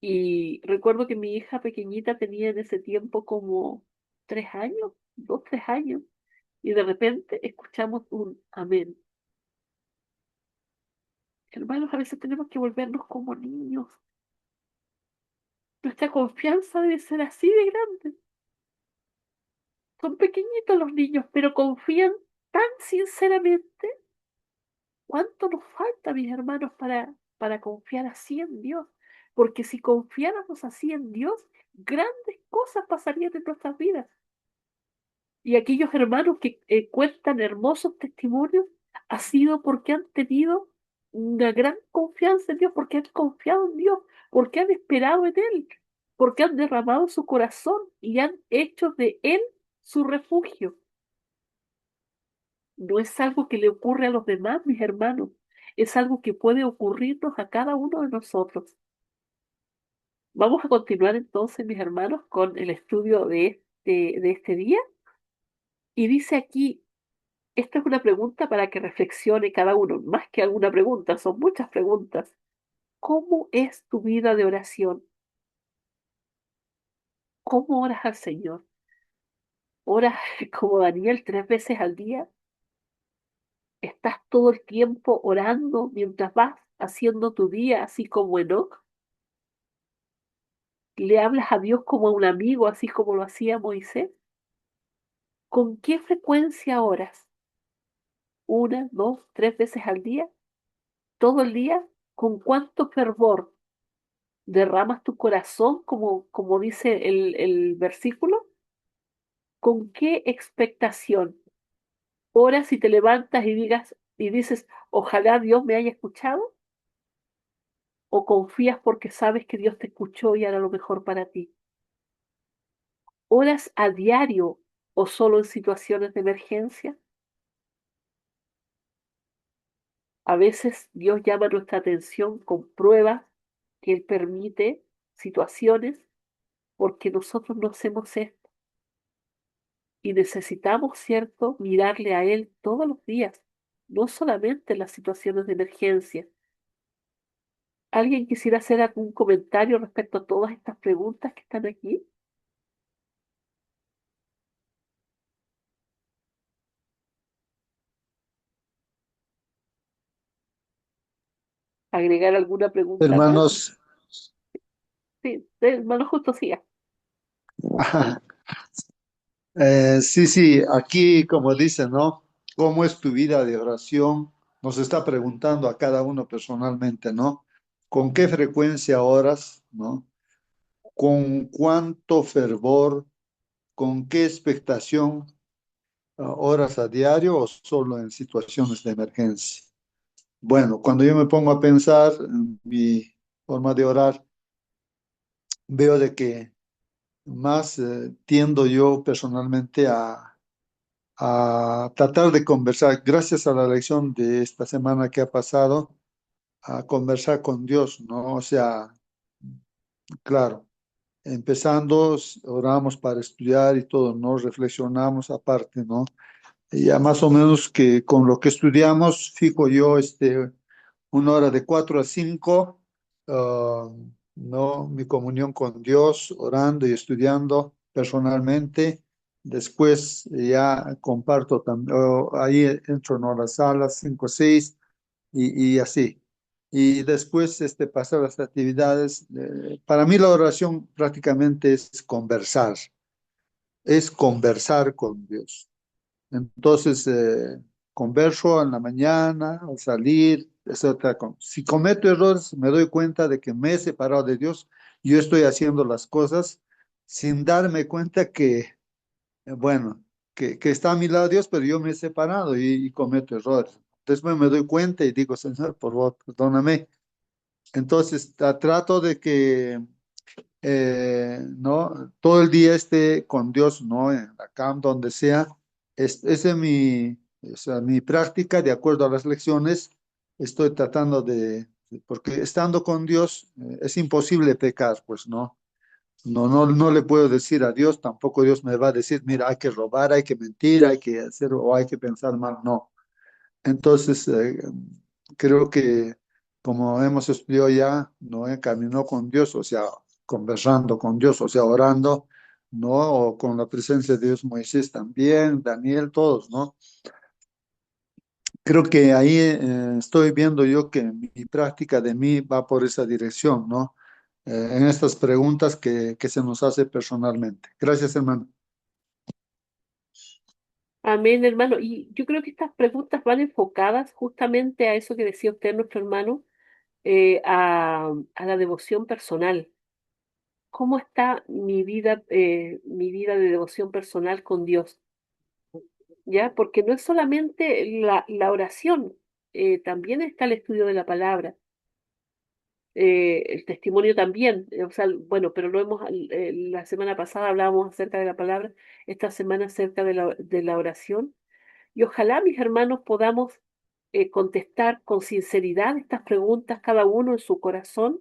y recuerdo que mi hija pequeñita tenía en ese tiempo como 3 años, 2, 3 años, y de repente escuchamos un amén. Hermanos, a veces tenemos que volvernos como niños. Nuestra confianza debe ser así de grande. Son pequeñitos los niños, pero confían tan sinceramente. ¿Cuánto nos falta, mis hermanos, para confiar así en Dios? Porque si confiáramos así en Dios, grandes cosas pasarían en nuestras vidas. Y aquellos hermanos que cuentan hermosos testimonios, ha sido porque han tenido una gran confianza en Dios, porque han confiado en Dios, porque han esperado en Él, porque han derramado su corazón y han hecho de Él su refugio. No es algo que le ocurre a los demás, mis hermanos. Es algo que puede ocurrirnos a cada uno de nosotros. Vamos a continuar entonces, mis hermanos, con el estudio de este día. Y dice aquí, esta es una pregunta para que reflexione cada uno, más que alguna pregunta, son muchas preguntas. ¿Cómo es tu vida de oración? ¿Cómo oras al Señor? ¿Oras como Daniel 3 veces al día? ¿Estás todo el tiempo orando mientras vas haciendo tu día, así como Enoc? ¿Le hablas a Dios como a un amigo, así como lo hacía Moisés? ¿Con qué frecuencia oras? ¿Una, dos, 3 veces al día? ¿Todo el día? ¿Con cuánto fervor derramas tu corazón, como dice el versículo? ¿Con qué expectación oras y te levantas y dices, ojalá Dios me haya escuchado? ¿O confías porque sabes que Dios te escuchó y hará lo mejor para ti? ¿Oras a diario o solo en situaciones de emergencia? A veces Dios llama nuestra atención con pruebas que Él permite, situaciones, porque nosotros no hacemos esto. Y necesitamos, ¿cierto?, mirarle a Él todos los días, no solamente en las situaciones de emergencia. ¿Alguien quisiera hacer algún comentario respecto a todas estas preguntas que están aquí? ¿Agregar alguna pregunta más? Hermanos, Sí, hermano Justo, siga. sí, sí, aquí como dice, ¿no? ¿Cómo es tu vida de oración? Nos está preguntando a cada uno personalmente, ¿no? ¿Con qué frecuencia oras, ¿no? ¿Con cuánto fervor? ¿Con qué expectación oras a diario o solo en situaciones de emergencia? Bueno, cuando yo me pongo a pensar en mi forma de orar, veo de que más tiendo yo personalmente a tratar de conversar, gracias a la lección de esta semana que ha pasado, a conversar con Dios, ¿no? O sea, claro, empezando, oramos para estudiar y todo, ¿no? Reflexionamos aparte, ¿no? Y ya más o menos que con lo que estudiamos, fijo yo una hora de 4 a 5, ah, ¿no? Mi comunión con Dios, orando y estudiando personalmente. Después ya comparto también, ahí entro ¿no? a las salas 5 o 6 y así. Y después pasar las actividades. Para mí la oración prácticamente es conversar con Dios. Entonces, converso en la mañana, al salir, etcétera. Si cometo errores, me doy cuenta de que me he separado de Dios. Yo estoy haciendo las cosas sin darme cuenta que, bueno, que está a mi lado Dios, pero yo me he separado y cometo errores. Después me doy cuenta y digo, Señor, por favor, perdóname. Entonces, trato de que no todo el día esté con Dios, no en la cama, donde sea. Esa es o sea, mi práctica, de acuerdo a las lecciones, estoy tratando porque estando con Dios es imposible pecar, pues no. No le puedo decir a Dios, tampoco Dios me va a decir, mira, hay que robar, hay que mentir, hay que hacer o hay que pensar mal, no. Entonces, creo que como hemos estudiado ya, Noé caminó con Dios, o sea, conversando con Dios, o sea, orando, ¿no? O con la presencia de Dios, Moisés también, Daniel, todos, ¿no? Creo que ahí estoy viendo yo que mi práctica de mí va por esa dirección, ¿no? En estas preguntas que se nos hace personalmente. Gracias, hermano. Amén, hermano. Y yo creo que estas preguntas van enfocadas justamente a eso que decía usted, nuestro hermano, a la devoción personal. ¿Cómo está mi vida de devoción personal con Dios? ¿Ya? Porque no es solamente la oración, también está el estudio de la palabra, el testimonio también. O sea, bueno, pero la semana pasada hablábamos acerca de la palabra, esta semana acerca de la oración. Y ojalá, mis hermanos, podamos contestar con sinceridad estas preguntas, cada uno en su corazón.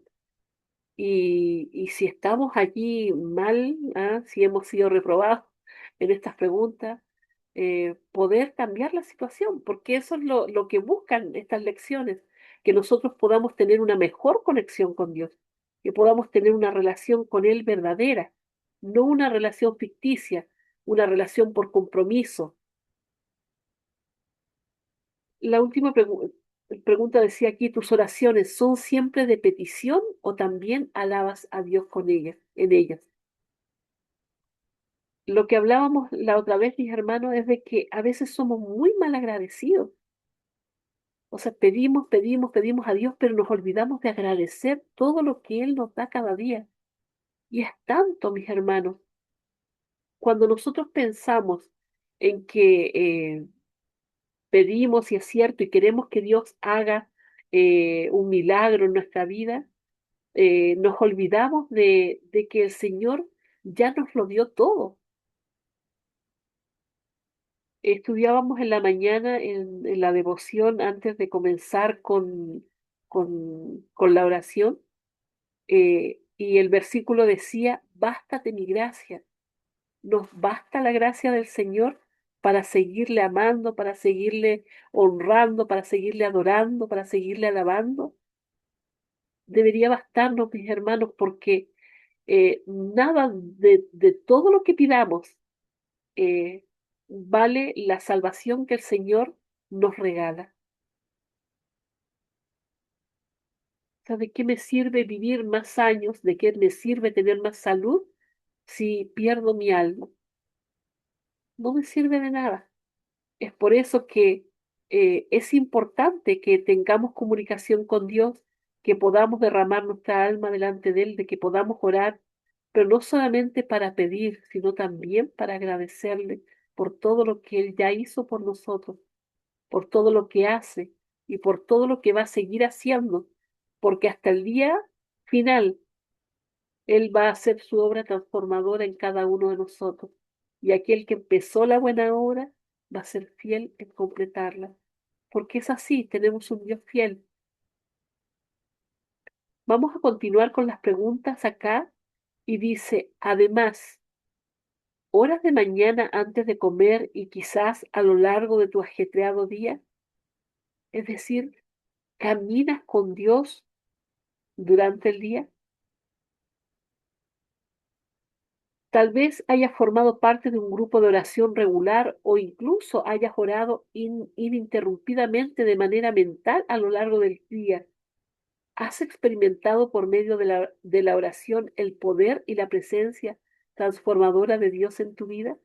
Y si estamos allí mal, ¿ah? Si hemos sido reprobados en estas preguntas, poder cambiar la situación, porque eso es lo que buscan estas lecciones, que nosotros podamos tener una mejor conexión con Dios, que podamos tener una relación con Él verdadera, no una relación ficticia, una relación por compromiso. La última pregunta decía aquí, ¿tus oraciones son siempre de petición o también alabas a Dios con ellas, en ellas? Lo que hablábamos la otra vez, mis hermanos, es de que a veces somos muy mal agradecidos. O sea, pedimos a Dios, pero nos olvidamos de agradecer todo lo que Él nos da cada día. Y es tanto, mis hermanos, cuando nosotros pensamos en que pedimos y es cierto y queremos que Dios haga un milagro en nuestra vida, nos olvidamos de que el Señor ya nos lo dio todo. Estudiábamos en la mañana en la devoción antes de comenzar con la oración, y el versículo decía, bástate mi gracia, nos basta la gracia del Señor para seguirle amando, para seguirle honrando, para seguirle adorando, para seguirle alabando. Debería bastarnos, mis hermanos, porque nada de todo lo que pidamos eh, vale la salvación que el Señor nos regala. O sea, ¿de qué me sirve vivir más años? ¿De qué me sirve tener más salud si pierdo mi alma? No me sirve de nada. Es por eso que es importante que tengamos comunicación con Dios, que podamos derramar nuestra alma delante de Él, de que podamos orar, pero no solamente para pedir, sino también para agradecerle por todo lo que Él ya hizo por nosotros, por todo lo que hace y por todo lo que va a seguir haciendo, porque hasta el día final Él va a hacer su obra transformadora en cada uno de nosotros. Y aquel que empezó la buena obra va a ser fiel en completarla. Porque es así, tenemos un Dios fiel. Vamos a continuar con las preguntas acá. Y dice, además, horas de mañana antes de comer y quizás a lo largo de tu ajetreado día. Es decir, caminas con Dios durante el día. Tal vez hayas formado parte de un grupo de oración regular o incluso hayas orado ininterrumpidamente de manera mental a lo largo del día. ¿Has experimentado por medio de la oración el poder y la presencia transformadora de Dios en tu vida?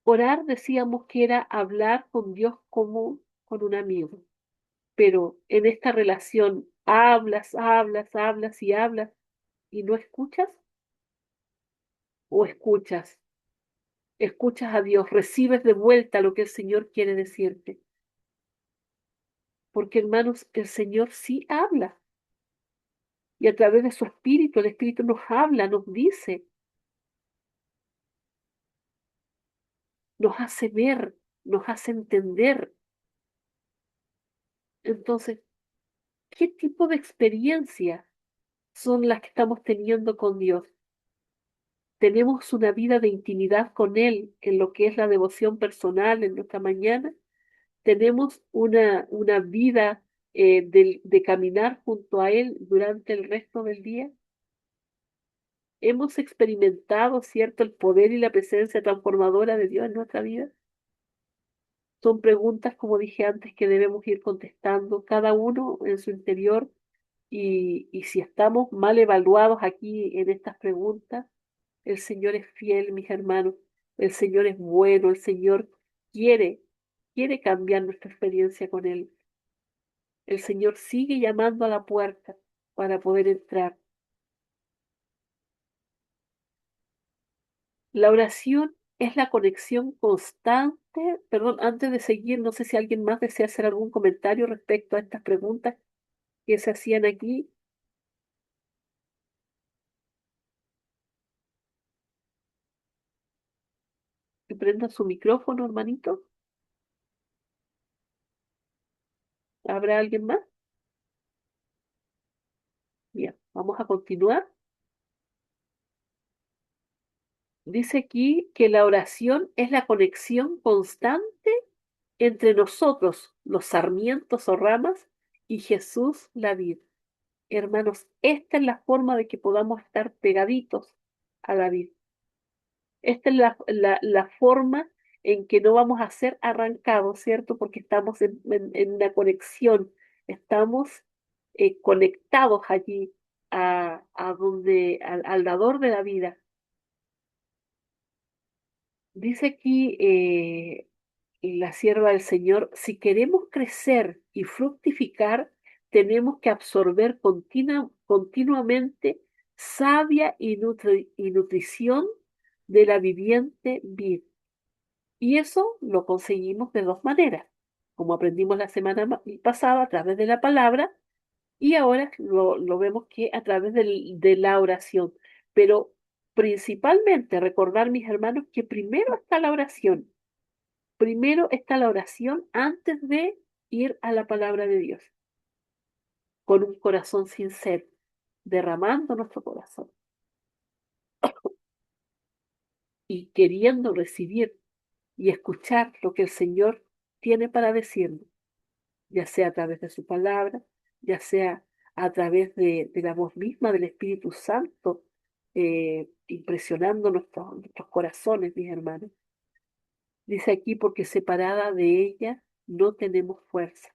Orar decíamos que era hablar con Dios como con un amigo, pero en esta relación hablas y hablas y no escuchas. o escuchas? Escuchas a Dios, recibes de vuelta lo que el Señor quiere decirte. Porque hermanos, el Señor sí habla. Y a través de su espíritu, el espíritu nos habla, nos dice, nos hace ver, nos hace entender. Entonces, ¿qué tipo de experiencias son las que estamos teniendo con Dios? ¿Tenemos una vida de intimidad con Él en lo que es la devoción personal en nuestra mañana? ¿Tenemos una vida de caminar junto a Él durante el resto del día? ¿Hemos experimentado, cierto, el poder y la presencia transformadora de Dios en nuestra vida? Son preguntas, como dije antes, que debemos ir contestando cada uno en su interior y si estamos mal evaluados aquí en estas preguntas, el Señor es fiel, mis hermanos, el Señor es bueno, el Señor quiere, quiere cambiar nuestra experiencia con Él. El Señor sigue llamando a la puerta para poder entrar. La oración es la conexión constante. Perdón, antes de seguir, no sé si alguien más desea hacer algún comentario respecto a estas preguntas que se hacían aquí. Que prenda su micrófono, hermanito. ¿Habrá alguien más? Bien, vamos a continuar. Dice aquí que la oración es la conexión constante entre nosotros, los sarmientos o ramas, y Jesús, la vid. Hermanos, esta es la forma de que podamos estar pegaditos a la vid. Esta es la forma en que no vamos a ser arrancados, ¿cierto? Porque estamos en una conexión, estamos conectados allí a donde, al dador de la vida. Dice aquí la sierva del Señor, si queremos crecer y fructificar, tenemos que absorber continuamente savia y nutrición de la viviente vid. Y eso lo conseguimos de dos maneras, como aprendimos la semana pasada a través de la palabra y ahora lo vemos que a través de la oración. Pero principalmente recordar, mis hermanos, que primero está la oración. Primero está la oración antes de ir a la palabra de Dios, con un corazón sincero, derramando nuestro corazón y queriendo recibir y escuchar lo que el Señor tiene para decirnos, ya sea a través de su palabra, ya sea a través de la voz misma del Espíritu Santo, impresionando nuestros corazones, mis hermanos. Dice aquí, porque separada de ella no tenemos fuerza.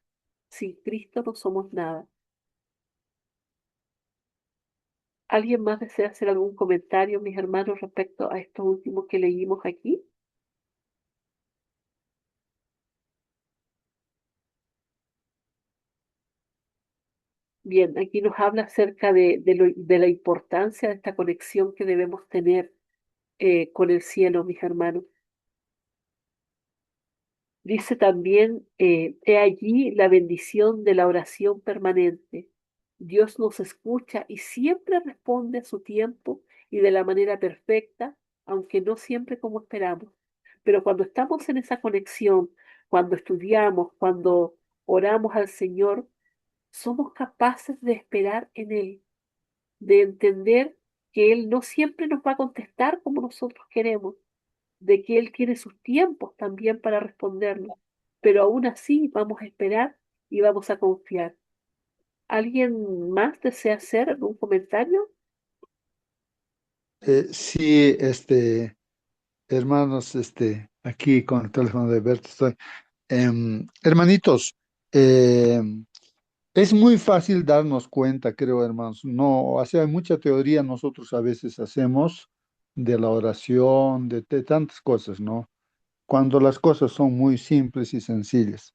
Sin Cristo no somos nada. ¿Alguien más desea hacer algún comentario, mis hermanos, respecto a esto último que leímos aquí? Bien, aquí nos habla acerca de la importancia de esta conexión que debemos tener con el cielo, mis hermanos. Dice también, he allí la bendición de la oración permanente. Dios nos escucha y siempre responde a su tiempo y de la manera perfecta, aunque no siempre como esperamos. Pero cuando estamos en esa conexión, cuando estudiamos, cuando oramos al Señor, somos capaces de esperar en Él, de entender que Él no siempre nos va a contestar como nosotros queremos, de que Él tiene sus tiempos también para respondernos, pero aún así vamos a esperar y vamos a confiar. ¿Alguien más desea hacer algún comentario? Sí, hermanos, aquí con el teléfono de Berto estoy. Hermanitos, es muy fácil darnos cuenta, creo, hermanos. No, o sea, hay mucha teoría nosotros a veces hacemos de la oración, de tantas cosas, ¿no? Cuando las cosas son muy simples y sencillas.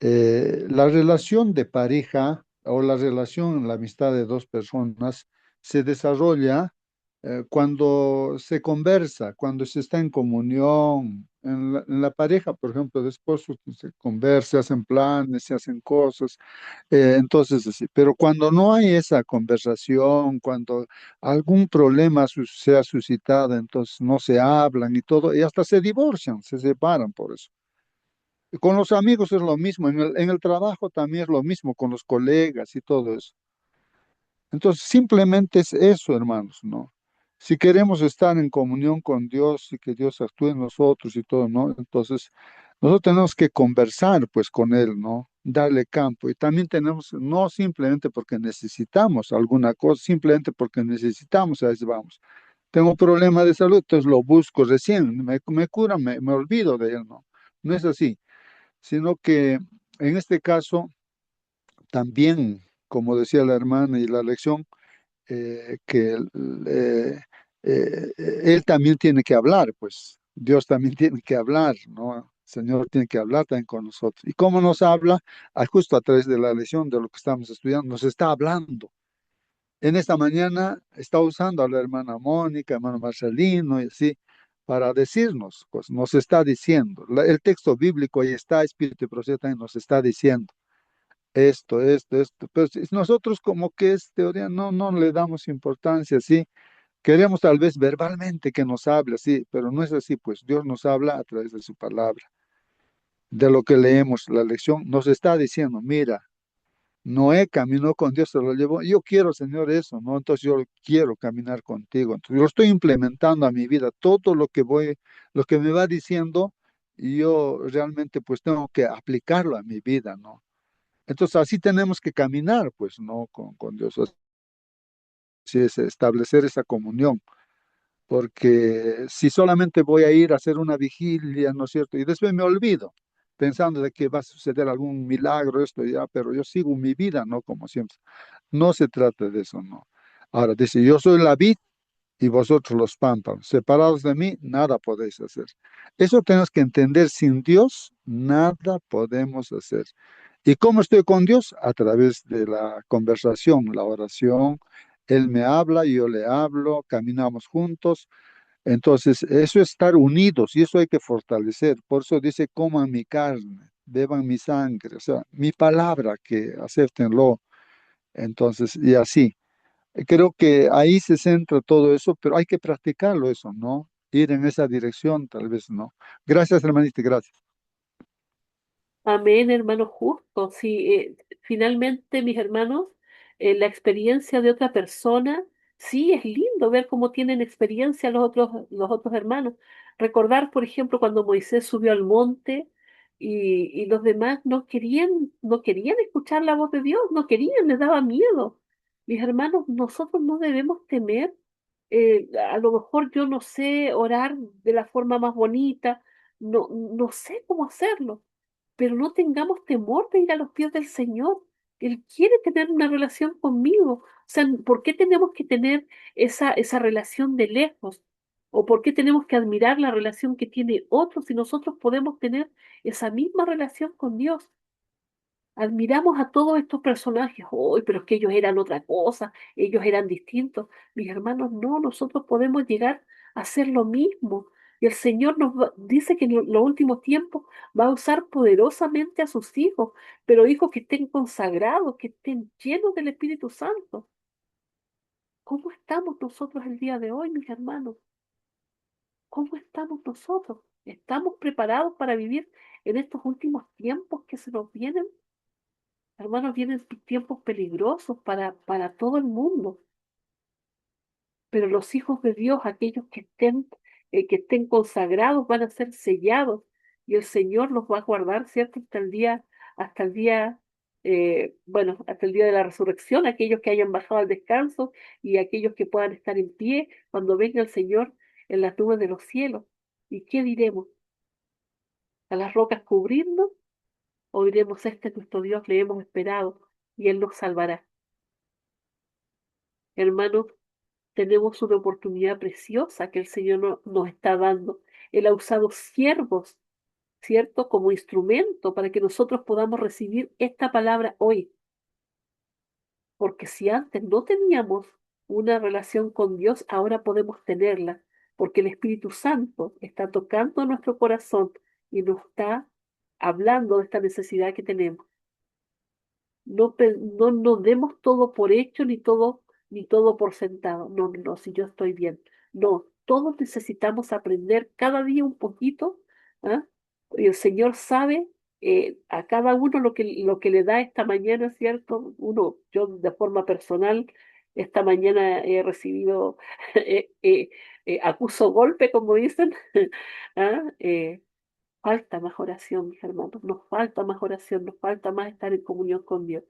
La relación de pareja o la relación, la amistad de dos personas se desarrolla Cuando se conversa, cuando se está en comunión, en la pareja, por ejemplo, de esposos, pues, se conversa, se hacen planes, se hacen cosas, entonces así. Pero cuando no hay esa conversación, cuando algún problema se ha suscitado, entonces no se hablan y todo, y hasta se divorcian, se separan por eso. Y con los amigos es lo mismo, en el trabajo también es lo mismo, con los colegas y todo eso. Entonces, simplemente es eso, hermanos, ¿no? Si queremos estar en comunión con Dios y que Dios actúe en nosotros y todo, ¿no? Entonces, nosotros tenemos que conversar, pues, con Él, ¿no? Darle campo. Y también tenemos, no simplemente porque necesitamos alguna cosa, simplemente porque necesitamos, a veces vamos. Tengo un problema de salud, entonces lo busco recién, me cura, me olvido de Él, ¿no? No es así, sino que en este caso, también, como decía la hermana y la lección, que él también tiene que hablar, pues Dios también tiene que hablar, ¿no? El Señor tiene que hablar también con nosotros. ¿Y cómo nos habla? Justo a través de la lección de lo que estamos estudiando, nos está hablando. En esta mañana está usando a la hermana Mónica, hermano Marcelino y así, para decirnos, pues nos está diciendo. El texto bíblico ahí está, Espíritu y Profecía también nos está diciendo esto. Pero si nosotros como que es teoría, no le damos importancia, ¿sí? Queremos tal vez verbalmente que nos hable, sí, pero no es así, pues Dios nos habla a través de su palabra. De lo que leemos, la lección nos está diciendo, mira, Noé caminó con Dios, se lo llevó. Yo quiero, Señor, eso, ¿no? Entonces yo quiero caminar contigo. Entonces yo lo estoy implementando a mi vida, todo lo que me va diciendo, y yo realmente pues tengo que aplicarlo a mi vida, ¿no? Entonces así tenemos que caminar, pues, ¿no? Con Dios, así es establecer esa comunión. Porque si solamente voy a ir a hacer una vigilia, ¿no es cierto? Y después me olvido, pensando de que va a suceder algún milagro, esto ya, pero yo sigo mi vida, ¿no? Como siempre. No se trata de eso, ¿no? Ahora dice, yo soy la vid y vosotros los pámpanos. Separados de mí, nada podéis hacer. Eso tenemos que entender, sin Dios, nada podemos hacer. ¿Y cómo estoy con Dios? A través de la conversación, la oración. Él me habla, yo le hablo, caminamos juntos. Entonces, eso es estar unidos y eso hay que fortalecer. Por eso dice, coman mi carne, beban mi sangre, o sea, mi palabra, que acéptenlo. Entonces, y así. Creo que ahí se centra todo eso, pero hay que practicarlo eso, ¿no? Ir en esa dirección, tal vez no. Gracias, hermanita, gracias. Amén, hermano justo. Sí, finalmente, mis hermanos, la experiencia de otra persona, sí, es lindo ver cómo tienen experiencia los otros hermanos. Recordar, por ejemplo, cuando Moisés subió al monte y los demás no querían escuchar la voz de Dios, no querían, les daba miedo. Mis hermanos, nosotros no debemos temer. A lo mejor yo no sé orar de la forma más bonita, no sé cómo hacerlo, pero no tengamos temor de ir a los pies del Señor. Él quiere tener una relación conmigo. O sea, ¿por qué tenemos que tener esa relación de lejos? ¿O por qué tenemos que admirar la relación que tiene otro si nosotros podemos tener esa misma relación con Dios? Admiramos a todos estos personajes, hoy, pero es que ellos eran otra cosa, ellos eran distintos. Mis hermanos, no, nosotros podemos llegar a hacer lo mismo. Y el Señor dice que en los últimos tiempos va a usar poderosamente a sus hijos, pero hijos que estén consagrados, que estén llenos del Espíritu Santo. ¿Cómo estamos nosotros el día de hoy, mis hermanos? ¿Cómo estamos nosotros? ¿Estamos preparados para vivir en estos últimos tiempos que se nos vienen? Hermanos, vienen tiempos peligrosos para todo el mundo, pero los hijos de Dios, aquellos que estén consagrados, van a ser sellados y el Señor los va a guardar, ¿cierto? Hasta el día de la resurrección, aquellos que hayan bajado al descanso y aquellos que puedan estar en pie cuando venga el Señor en las nubes de los cielos. ¿Y qué diremos? ¿A las rocas cubrirnos? ¿O diremos, este es nuestro Dios, le hemos esperado y Él nos salvará? Hermanos, tenemos una oportunidad preciosa que el Señor nos está dando. Él ha usado siervos, ¿cierto? Como instrumento para que nosotros podamos recibir esta palabra hoy. Porque si antes no teníamos una relación con Dios, ahora podemos tenerla, porque el Espíritu Santo está tocando nuestro corazón y nos está hablando de esta necesidad que tenemos. No nos demos todo por hecho ni todo por sentado. No, no, si yo estoy bien. No, todos necesitamos aprender cada día un poquito, ¿ah? Y el Señor sabe a cada uno lo que le da esta mañana, ¿cierto? Yo de forma personal, esta mañana he recibido, acuso golpe, como dicen, ¿ah? Falta más oración, mis hermanos, nos falta más oración, nos falta más estar en comunión con Dios.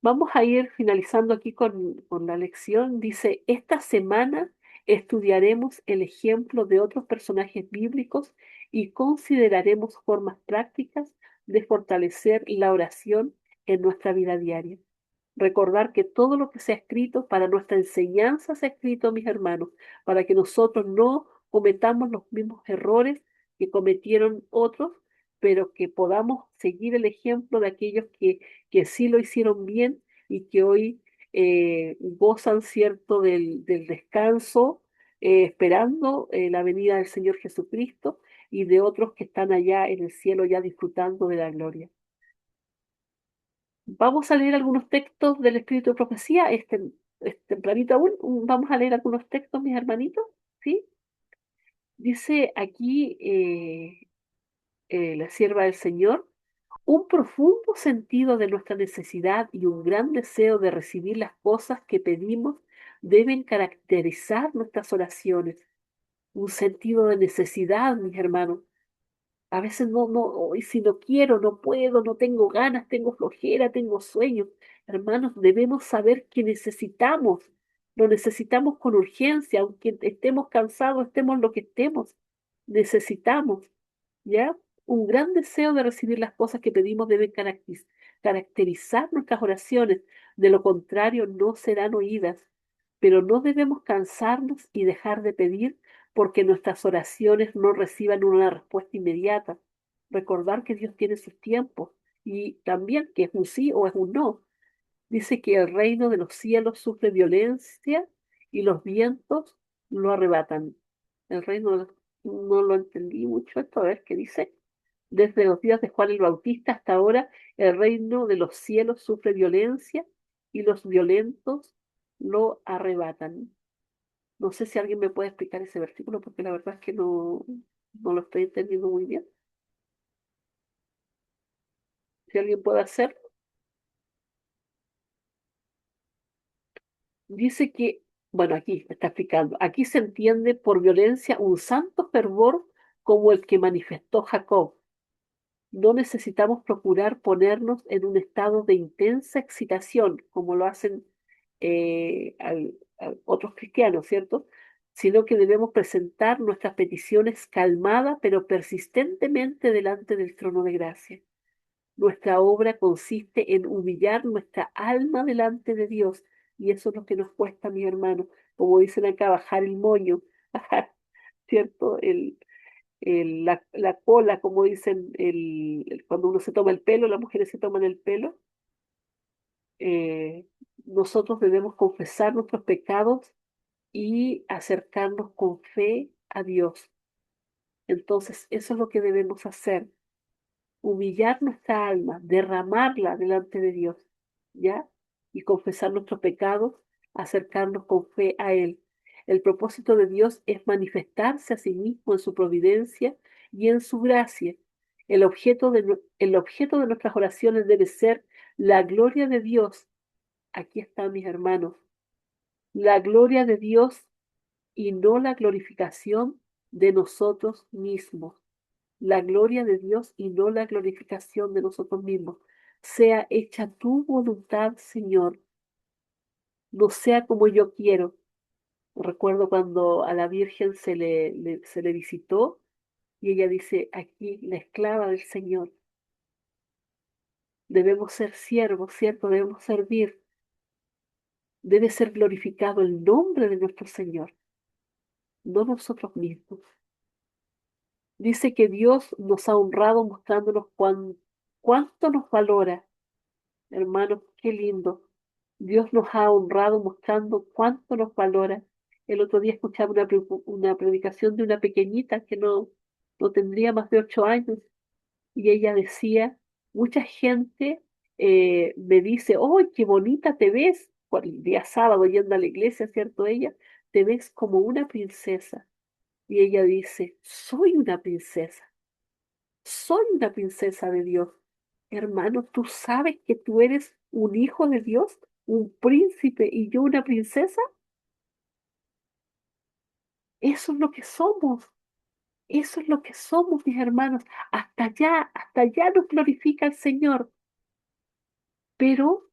Vamos a ir finalizando aquí con la lección. Dice, esta semana estudiaremos el ejemplo de otros personajes bíblicos y consideraremos formas prácticas de fortalecer la oración en nuestra vida diaria. Recordar que todo lo que se ha escrito para nuestra enseñanza se ha escrito, mis hermanos, para que nosotros no cometamos los mismos errores que cometieron otros, pero que podamos seguir el ejemplo de aquellos que sí lo hicieron bien y que hoy gozan, cierto, del descanso, esperando la venida del Señor Jesucristo y de otros que están allá en el cielo ya disfrutando de la gloria. Vamos a leer algunos textos del Espíritu de Profecía, es tempranito aún, vamos a leer algunos textos, mis hermanitos, ¿sí? Dice aquí la sierva del Señor, un profundo sentido de nuestra necesidad y un gran deseo de recibir las cosas que pedimos deben caracterizar nuestras oraciones. Un sentido de necesidad, mis hermanos. A veces hoy si no quiero, no puedo, no tengo ganas, tengo flojera, tengo sueño. Hermanos, debemos saber que necesitamos, lo necesitamos con urgencia, aunque estemos cansados, estemos lo que estemos, necesitamos, ¿ya? Un gran deseo de recibir las cosas que pedimos debe caracterizar nuestras oraciones, de lo contrario no serán oídas, pero no debemos cansarnos y dejar de pedir porque nuestras oraciones no reciban una respuesta inmediata. Recordar que Dios tiene sus tiempos y también que es un sí o es un no. Dice que el reino de los cielos sufre violencia y los vientos lo arrebatan. El reino de los- no lo entendí mucho esto, a ver qué dice. Desde los días de Juan el Bautista hasta ahora, el reino de los cielos sufre violencia y los violentos lo arrebatan. No sé si alguien me puede explicar ese versículo porque la verdad es que no lo estoy entendiendo muy bien. Si alguien puede hacerlo. Dice que, bueno, aquí está explicando, aquí se entiende por violencia un santo fervor como el que manifestó Jacob. No necesitamos procurar ponernos en un estado de intensa excitación, como lo hacen otros cristianos, ¿cierto? Sino que debemos presentar nuestras peticiones calmada pero persistentemente delante del trono de gracia. Nuestra obra consiste en humillar nuestra alma delante de Dios, y eso es lo que nos cuesta, mi hermano, como dicen acá, bajar el moño, bajar, ¿cierto? La cola, como dicen, cuando uno se toma el pelo, las mujeres se toman el pelo, eh, nosotros debemos confesar nuestros pecados y acercarnos con fe a Dios. Entonces, eso es lo que debemos hacer, humillar nuestra alma, derramarla delante de Dios, ¿ya? Y confesar nuestros pecados, acercarnos con fe a Él. El propósito de Dios es manifestarse a sí mismo en su providencia y en su gracia. El objeto de nuestras oraciones debe ser la gloria de Dios. Aquí están mis hermanos. La gloria de Dios y no la glorificación de nosotros mismos. La gloria de Dios y no la glorificación de nosotros mismos. Sea hecha tu voluntad, Señor, no sea como yo quiero. Recuerdo cuando a la Virgen se le visitó y ella dice, aquí la esclava del Señor. Debemos ser siervos, ¿cierto? Debemos servir. Debe ser glorificado el nombre de nuestro Señor, no nosotros mismos. Dice que Dios nos ha honrado mostrándonos cuánto nos valora. Hermanos, qué lindo. Dios nos ha honrado mostrando cuánto nos valora. El otro día escuchaba una predicación de una pequeñita que no tendría más de 8 años y ella decía, mucha gente me dice, ¡oh, qué bonita te ves! Por el día sábado yendo a la iglesia, ¿cierto? Ella, te ves como una princesa. Y ella dice, soy una princesa de Dios. Hermano, ¿tú sabes que tú eres un hijo de Dios, un príncipe y yo una princesa? Eso es lo que somos. Eso es lo que somos, mis hermanos. Hasta allá nos glorifica el Señor. Pero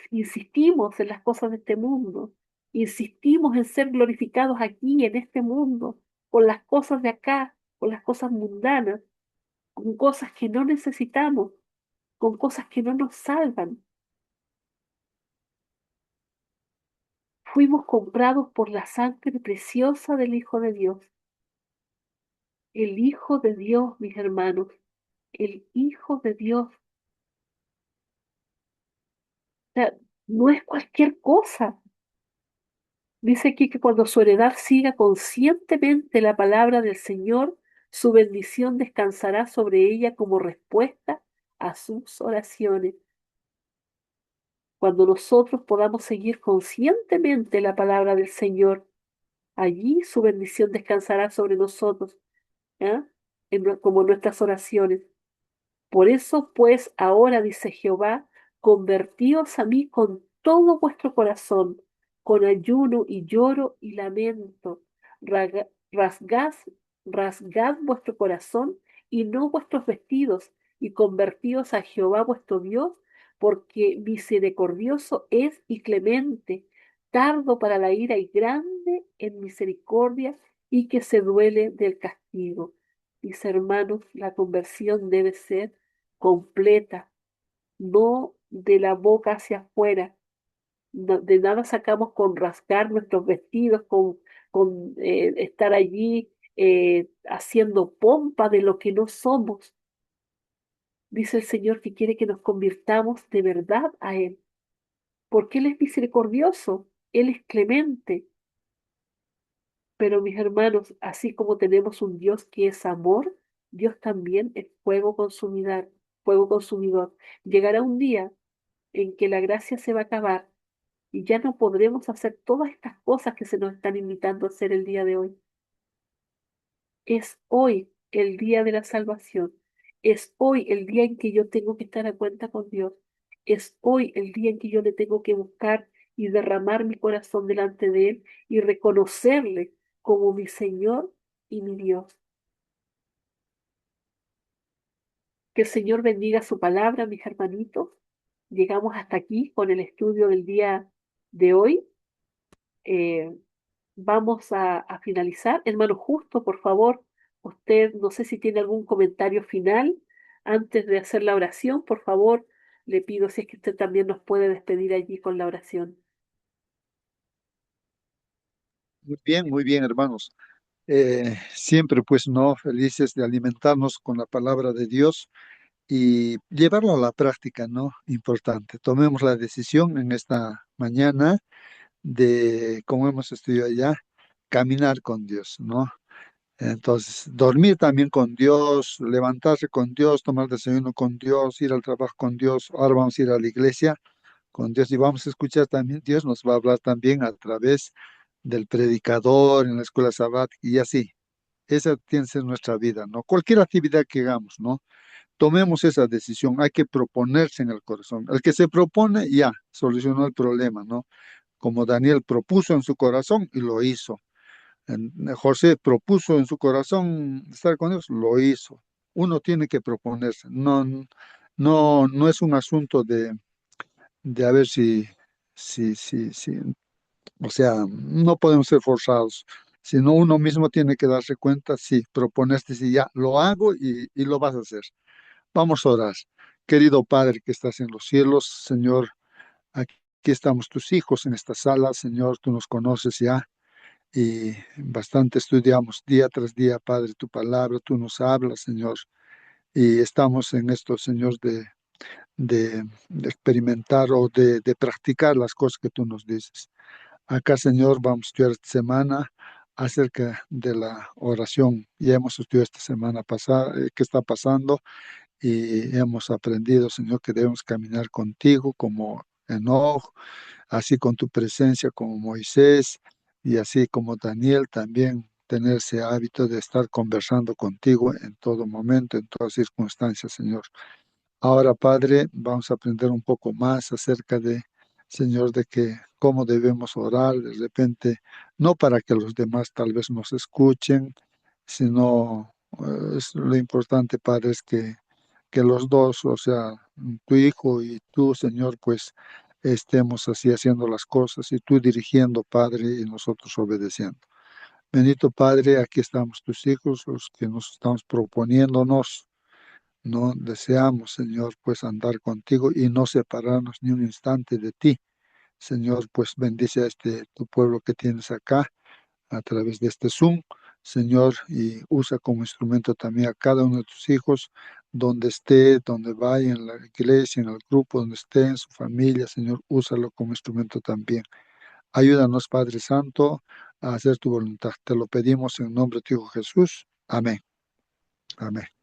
insistimos en las cosas de este mundo. Insistimos en ser glorificados aquí, en este mundo, con las cosas de acá, con las cosas mundanas, con cosas que no necesitamos, con cosas que no nos salvan. Fuimos comprados por la sangre preciosa del Hijo de Dios. El Hijo de Dios, mis hermanos, el Hijo de Dios. O sea, no es cualquier cosa. Dice aquí que cuando su heredad siga conscientemente la palabra del Señor, su bendición descansará sobre ella como respuesta a sus oraciones. Cuando nosotros podamos seguir conscientemente la palabra del Señor, allí su bendición descansará sobre nosotros, ¿ya? Como nuestras oraciones. Por eso, pues, ahora dice Jehová, convertíos a mí con todo vuestro corazón, con ayuno y lloro y lamento. Rasgad, rasgad vuestro corazón y no vuestros vestidos, y convertíos a Jehová vuestro Dios, porque misericordioso es y clemente, tardo para la ira y grande en misericordia, y que se duele del castigo. Mis hermanos, la conversión debe ser completa, no de la boca hacia afuera. De nada sacamos con rasgar nuestros vestidos, con estar allí haciendo pompa de lo que no somos. Dice el Señor que quiere que nos convirtamos de verdad a Él, porque Él es misericordioso, Él es clemente. Pero mis hermanos, así como tenemos un Dios que es amor, Dios también es fuego consumidor, fuego consumidor. Llegará un día en que la gracia se va a acabar y ya no podremos hacer todas estas cosas que se nos están invitando a hacer el día de hoy. Es hoy el día de la salvación. Es hoy el día en que yo tengo que estar a cuenta con Dios. Es hoy el día en que yo le tengo que buscar y derramar mi corazón delante de Él y reconocerle como mi Señor y mi Dios. Que el Señor bendiga su palabra, mis hermanitos. Llegamos hasta aquí con el estudio del día de hoy. Eh, Vamos a finalizar. Hermano Justo, por favor, usted no sé si tiene algún comentario final antes de hacer la oración. Por favor, le pido si es que usted también nos puede despedir allí con la oración. Muy bien, hermanos. Siempre, pues, no, felices de alimentarnos con la palabra de Dios y llevarlo a la práctica, ¿no? Importante. Tomemos la decisión en esta mañana de, como hemos estudiado ya, caminar con Dios, ¿no? Entonces, dormir también con Dios, levantarse con Dios, tomar desayuno con Dios, ir al trabajo con Dios. Ahora vamos a ir a la iglesia con Dios y vamos a escuchar también. Dios nos va a hablar también a través del predicador en la escuela sabática y así. Esa tiene que ser nuestra vida, ¿no? Cualquier actividad que hagamos, ¿no? Tomemos esa decisión, hay que proponerse en el corazón. El que se propone ya solucionó el problema, ¿no? Como Daniel propuso en su corazón y lo hizo. José propuso en su corazón estar con Dios, lo hizo. Uno tiene que proponerse. No es un asunto de a ver si, o sea, no podemos ser forzados, sino uno mismo tiene que darse cuenta, sí, proponerse, si ya lo hago y lo vas a hacer. Vamos a orar. Querido Padre que estás en los cielos, Señor, aquí estamos tus hijos en esta sala, Señor, tú nos conoces ya y bastante estudiamos día tras día, Padre, tu palabra, tú nos hablas, Señor, y estamos en esto, Señor, de experimentar o de practicar las cosas que tú nos dices. Acá, Señor, vamos a estudiar esta semana acerca de la oración. Ya hemos estudiado esta semana pasada qué está pasando y hemos aprendido, Señor, que debemos caminar contigo como Enoch, así con tu presencia como Moisés y así como Daniel también tener ese hábito de estar conversando contigo en todo momento, en todas circunstancias, Señor. Ahora, Padre, vamos a aprender un poco más acerca de, Señor, de que cómo debemos orar de repente, no para que los demás tal vez nos escuchen, sino lo importante, Padre, es que los dos, o sea, tu hijo y tú, Señor, pues estemos así haciendo las cosas y tú dirigiendo, Padre, y nosotros obedeciendo. Bendito Padre, aquí estamos tus hijos, los que nos estamos proponiéndonos. No deseamos, Señor, pues andar contigo y no separarnos ni un instante de ti. Señor, pues bendice a tu pueblo que tienes acá a través de este Zoom, Señor, y usa como instrumento también a cada uno de tus hijos, donde esté, donde vaya, en la iglesia, en el grupo, donde esté, en su familia, Señor, úsalo como instrumento también. Ayúdanos, Padre Santo, a hacer tu voluntad. Te lo pedimos en nombre de tu Hijo Jesús. Amén. Amén.